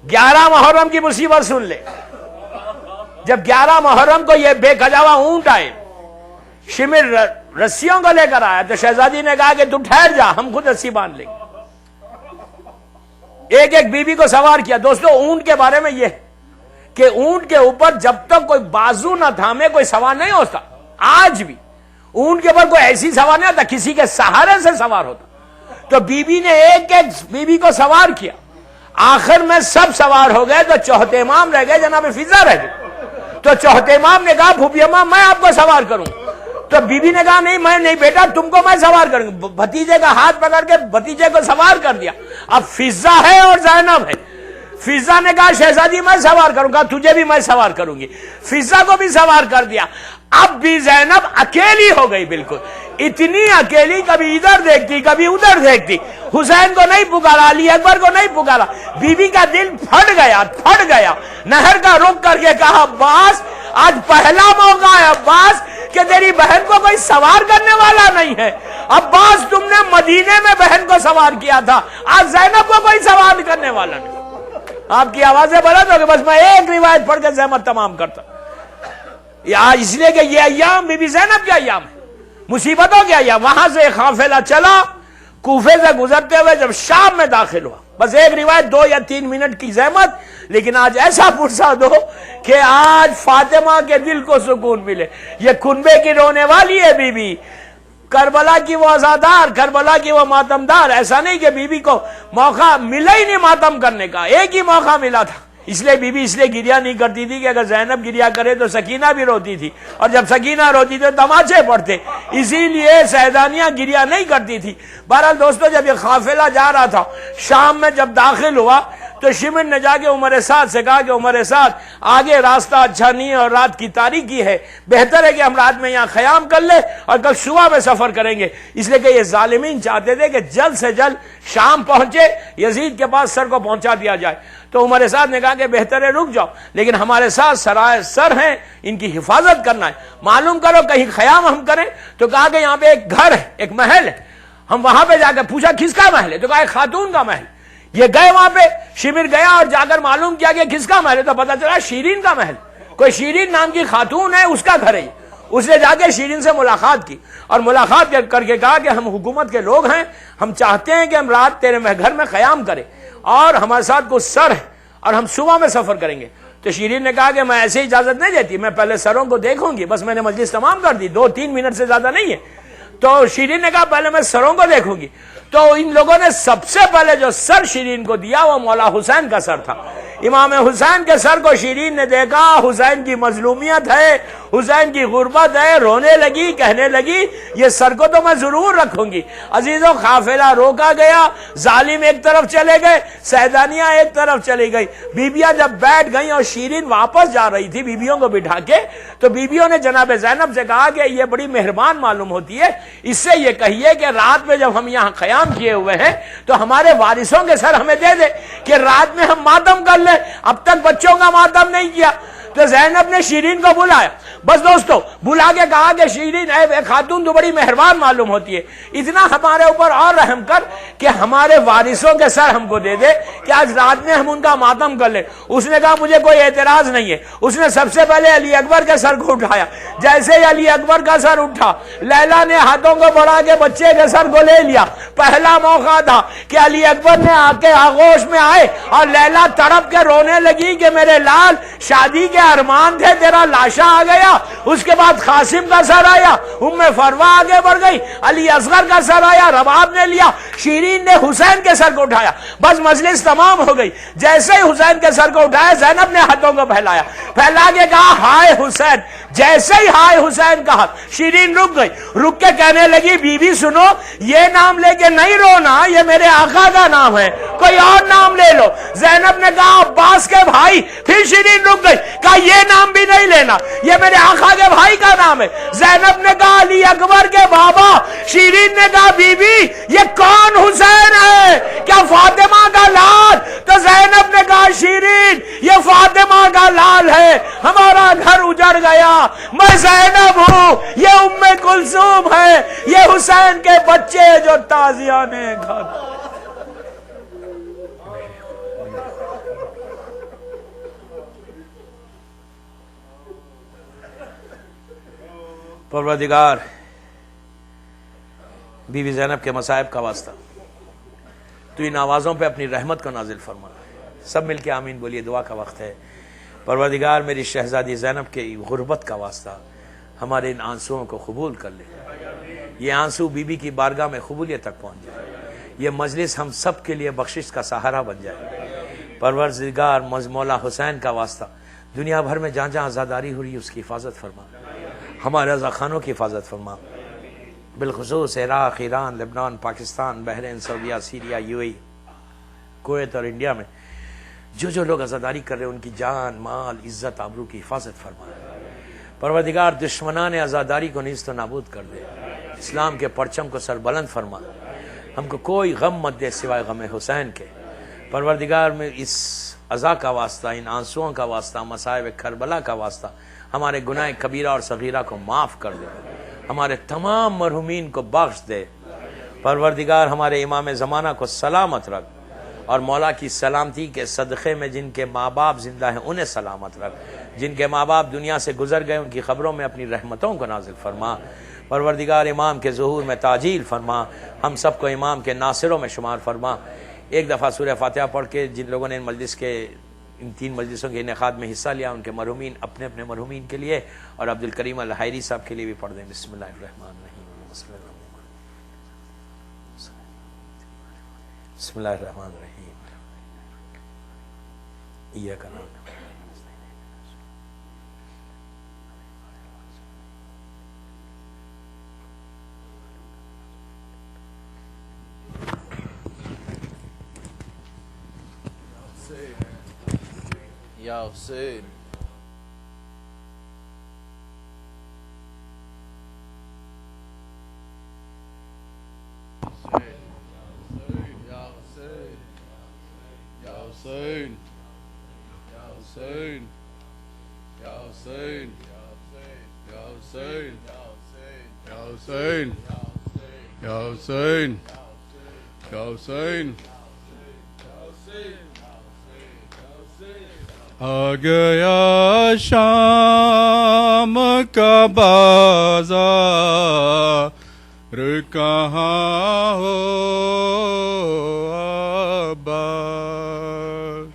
11 محرم کی مصیبت سن لے. جب 11 محرم کو یہ بے کجاوا اونٹ آئے, شمر رسیوں کو لے کر آیا تو شہزادی نے کہا کہ تو ٹھہر جا, ہم خود رسی باندھ لیں گے. ایک ایک بی بی کو سوار کیا. دوستو اونٹ کے بارے میں یہ کہ اونٹ کے اوپر جب تک کوئی بازو نہ تھامے کوئی سوار نہیں ہوتا. آج بھی اونٹ کے اوپر کوئی ایسی سوار نہیں ہوتا, کسی کے سہارے سے سوار ہوتا. تو بی بی نے ایک ایک بی بی کو سوار کیا. آخر میں سب سوار ہو گئے تو چوتھے امام رہ گئے, جناب فضا رہ گئے. تو چوتھے امام نے کہا پھوپھی اماں میں آپ کو سوار کروں. تو بی بی نے کہا نہیں میں نہیں بیٹا تم کو میں سوار کروں گی. بھتیجے کا ہاتھ پکڑ کے بھتیجے کو سوار کر دیا. اب فضہ ہے اور زینب ہے. فضہ نے کہا شہزادی میں سوار کروں گا, تجھے بھی میں سوار کروں گی. فضہ کو بھی سوار کر دیا. اب بھی زینب اکیلی ہو گئی, بالکل اتنی اکیلی, کبھی ادھر دیکھتی کبھی ادھر دیکھتی. حسین کو نہیں پکارا, علی اکبر کو نہیں پکارا. بی بی کا دل پھٹ گیا. نہر کا رخ کر کے کہا عباس آج پہلا موقع ہے عباس کہ تیری بہن کو کوئی سوار کرنے والا نہیں ہے. عباس تم نے مدینے میں بہن کو سوار کیا تھا, آج زینب کو کوئی سوار کرنے والا نہیں. آپ کی آوازیں بلند ہو گئی. بس میں ایک روایت پڑھ کے زحمت تمام کرتا, اس لیے کہ یہ ایام بی بی زینب کے ایام ہے, مصیبتوں کے ایام. وہاں سے قافلہ چلا, کوفے سے گزرتے ہوئے جب شام میں داخل ہوا. بس ایک روایت 2 یا 3 منٹ کی زحمت, لیکن آج ایسا فرصت ہو کہ آج فاطمہ کے دل کو سکون ملے. یہ کنبے کی رونے والی ہے بی بی, کربلا کی وہ عزادار, کربلا کی وہ ماتمدار. ایسا نہیں کہ بی بی کو موقع ملا ہی نہیں ماتم کرنے کا, ایک ہی موقع ملا تھا. اس لیے بی بی اس لیے گریا نہیں کرتی تھی کہ اگر زینب گریا کرے تو سکینہ بھی روتی تھی, اور جب سکینہ روتی تھی تو تماچے پڑتے, اسی لیے سیدانیہ گریا نہیں کرتی تھی. بہرحال دوستو جب یہ قافلہ جا رہا تھا, شام میں جب داخل ہوا تو شمر نے جا کے عمر سعد سے کہا کہ عمر سعد آگے راستہ اچھا نہیں ہے اور رات کی تاریکی ہے, بہتر ہے کہ ہم رات میں یہاں خیام کر لیں اور کل صبح میں سفر کریں گے. اس لیے کہ یہ ظالمین چاہتے تھے کہ جلد سے جلد شام پہنچے, یزید کے پاس سر کو پہنچا دیا جائے. تو عمر سعد نے کہا کہ بہتر ہے رک جاؤ, لیکن ہمارے ساتھ سرائے سر ہیں, ان کی حفاظت کرنا ہے, معلوم کرو کہیں خیام ہم کریں. تو کہا کہ یہاں پہ ایک گھر ہے, ایک محل ہے. ہم وہاں پہ جا کے پوچھا کس کا محل ہے, تو کہا ایک خاتون کا محل. یہ گئے وہاں پہ, شمر گیا اور جا کر معلوم کیا کہ کس کا محل ہے, تو پتا چلا شیرین کا محل. کوئی شیرین نام کی خاتون ہے, اس کا گھر ہے. اس نے جا کے شیرین سے ملاقات کی اور ملاقات کر کے کہا کہ ہم حکومت کے لوگ ہیں, ہم چاہتے ہیں کہ ہم رات تیرے گھر میں قیام کریں اور ہمارے ساتھ کچھ سر ہے اور ہم صبح میں سفر کریں گے. تو شیرین نے کہا کہ میں ایسے اجازت نہیں دیتی, میں پہلے سروں کو دیکھوں گی. بس میں نے مجلس تمام کر دی, 2-3 منٹ سے زیادہ نہیں ہے. تو شیرین نے کہا پہلے میں سروں کو دیکھوں گی. تو ان لوگوں نے سب سے پہلے جو سر شیرین کو دیا وہ مولا حسین کا سر تھا. امام حسین کے سر کو شیرین نے دیکھا, حسین کی مظلومیت ہے, حسین کی غربت ہے, رونے لگی, کہنے لگی یہ سر کو تو میں ضرور رکھوں گی. عزیزوں قافلہ روکا گیا, ظالم ایک طرف چلے گئے, سیدانیہ ایک طرف چلی گئی. بیبیاں جب بیٹھ گئیں اور شیرین واپس جا رہی تھی بیبیوں کو بٹھا کے, تو بیبیوں نے جناب زینب سے کہا کہ یہ بڑی مہربان معلوم ہوتی ہے, اس سے یہ کہیے کہ رات میں جب ہم یہاں قیام کیے ہوئے ہیں تو ہمارے وارثوں کے سر ہمیں دے دے کہ رات میں ہم ماتم کر لیں, اب تک بچوں کا ماتم نہیں کیا. تو زینب نے شیرین کو بلایا. بس دوستو بلا کے کہا کہ شیرین اے خاتون تو بڑی مہربان معلوم ہوتی ہے, اتنا ہمارے اوپر اور رحم کر کہ ہمارے وارثوں کے سر ہم کو دے دے کہ آج رات میں ہم ان کا ماتم کر لیں. اس نے کہا مجھے کوئی اعتراض نہیں ہے. اس نے سب سے پہلے علی اکبر کے سر کو اٹھایا. جیسے ہی علی اکبر کا سر اٹھا, لیلا نے ہاتھوں کو بڑھا کے بچے کے سر کو لے لیا. پہلا موقع تھا کہ علی اکبر نے آ کے آغوش میں آئے اور لیلا تڑپ کے رونے لگی کہ میرے لال شادی کے ارمان تھے, تیرا لاشا آ گیا. اس کے بعد قاسم کا سر آیا, ام فروا آگے بڑھ گئی, علی اصغر کا سر آیا, رباب نے لیا, شیرین نے حسین کے سر کو اٹھایا. بس مجلس تمام ہو گئی. جیسے ہی حسین کے سر کو اٹھایا زینب نے ہاتھوں کو پھیلایا, پھیلا کے کہا ہائے حسین. جیسے ہی ہائے حسین کہا شیرین رک گئی. رک کے کہنے لگی بی بی سنو, یہ نام لے کے نہیں رونا, یہ میرے آقا کا نام ہے, کوئی اور نام لے لو. زینب نے کہا عباس کے بھائی. پھر شیرین رک گئی, کہا یہ نام بھی نہیں لینا, یہ میرے آقا کے بھائی کا نام ہے. زینب نے کہا علی اکبر کے بابا. شیرین نے کہا بی بی یہ کون حسین ہے, کیا فاطمہ کا لال؟ تو زینب نے کہا شیرین یہ فاطمہ کا لال ہے, ہمارا گھر اجڑ گیا, میں زینب ہوں, یہ ام کلثوم ہے, یہ حسین کے بچے جو تازیانے گھر. پروردگار بی بی زینب کے مصائب کا واسطہ تو ان آوازوں پہ اپنی رحمت کو نازل فرما. سب مل کے آمین بولیے, دعا کا وقت ہے. پروردگار میری شہزادی زینب کے غربت کا واسطہ ہمارے ان آنسوؤں کو قبول کر لے. یہ آنسو بی بی کی بارگاہ میں قبولیت تک پہنچ جائے, یہ مجلس ہم سب کے لیے بخشش کا سہارا بن جائے. پروردگار مولا حسین کا واسطہ دنیا بھر میں جہاں جہاں عزاداری ہو رہی ہے اس کی حفاظت فرما. ہمارے رضا خانوں کی حفاظت فرما، بالخصوص عراق، ایران، لبنان، پاکستان، بحرین، سعودیہ، Syria, U A E, Kuwait اور انڈیا میں جو لوگ عزاداری کر رہے ہیں ان کی جان، مال، عزت، آبرو کی حفاظت فرما۔ پروردگار دشمنان عزاداری کو نیست و نابود کر دے، اسلام کے پرچم کو سربلند فرما، ہم کو کوئی غم مت دے سوائے غم حسین کے۔ پروردگار میں اس عزا کا واسطہ، ان آنسوؤں کا واسطہ، مصائب کربلا کا واسطہ ہمارے گناہ کبیرہ اور صغیرہ کو معاف کر دے، ہمارے تمام مرحومین کو بخش دے۔ پروردگار ہمارے امام زمانہ کو سلامت رکھ، اور مولا کی سلامتی کے صدقے میں جن کے ماں باپ زندہ ہیں انہیں سلامت رکھ، جن کے ماں باپ دنیا سے گزر گئے ان کی قبروں میں اپنی رحمتوں کو نازل فرما۔ پروردگار امام کے ظہور میں تعجیل فرما، ہم سب کو امام کے ناصروں میں شمار فرما۔ ایک دفعہ سورہ فاتحہ پڑھ کے جن لوگوں نے ان 3 مجلسوں کے انعقاد میں حصہ لیا ان کے مرحومین اپنے اپنے مرحومین کے لیے اور عبد الکریم الحائری صاحب کے لیے بھی پڑھ دیں۔ بسم اللہ الرحمن الرحیم، بسم اللہ الرحمن الرحیم، ایاک نعبد یا حسین، حسین، یا حسین، یا حسین، یا حسین، یا حسین، یا حسین، یا حسین، آ گیا شام کا بازار، کہاں ہو آباد،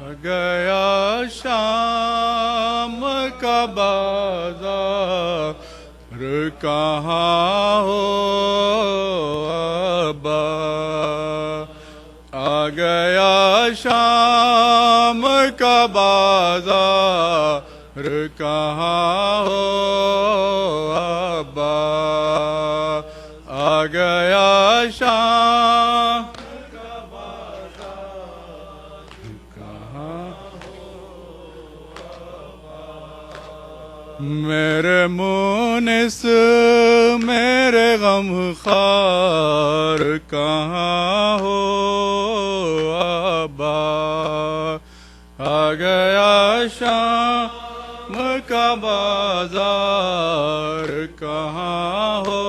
آ گیا شام کا بازار، کہاں ہو آباد، آ گیا شام کا بازار، کہاں ہو آباد، آ گیا شام کا بازار، کہاں میرے مونس میرے غم خوار، کہاں ہو آباد، آ گیا شام کا بازار، کہاں ہو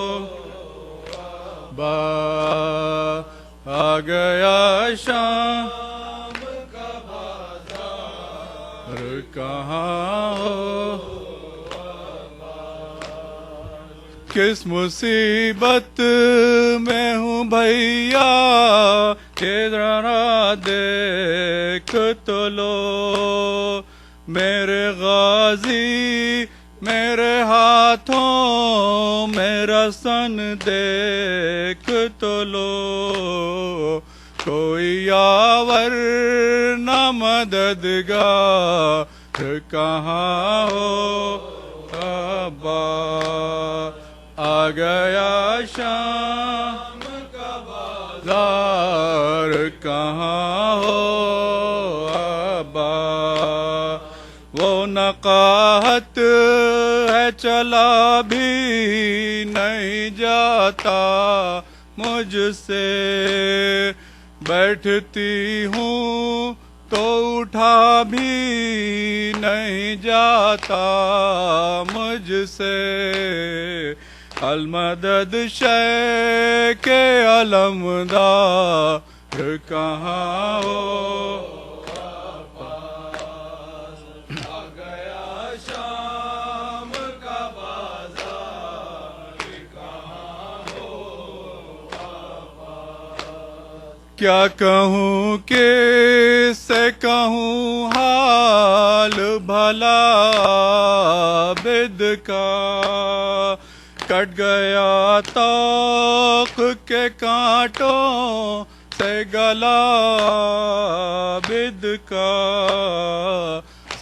آباد، آ گیا شام کا بازار، کہاں ہو کس مصیبت میں ہوں بھیا، ذرا دیکھ تو لو، میرے غازی میرے ہاتھوں میرا سن دیکھ تو لو، کوئی یاور نہ مددگار، کہاں ہو آباد، آ گیا شام کا بازار، کہاں ہو آباد، وہ نقاہت ہے چلا بھی نہیں جاتا مجھ سے، بیٹھتی ہوں تو اٹھا بھی نہیں جاتا مجھ سے، المدد شیخ علمدار، کہاں ہو آباد، آ گیا شام کا بازار، کہاں ہو آباد، کیا کہوں کس سے کہوں حال بھلا عابد کا، کٹ گیا طوق کے کانٹوں سے گلا عابد کا،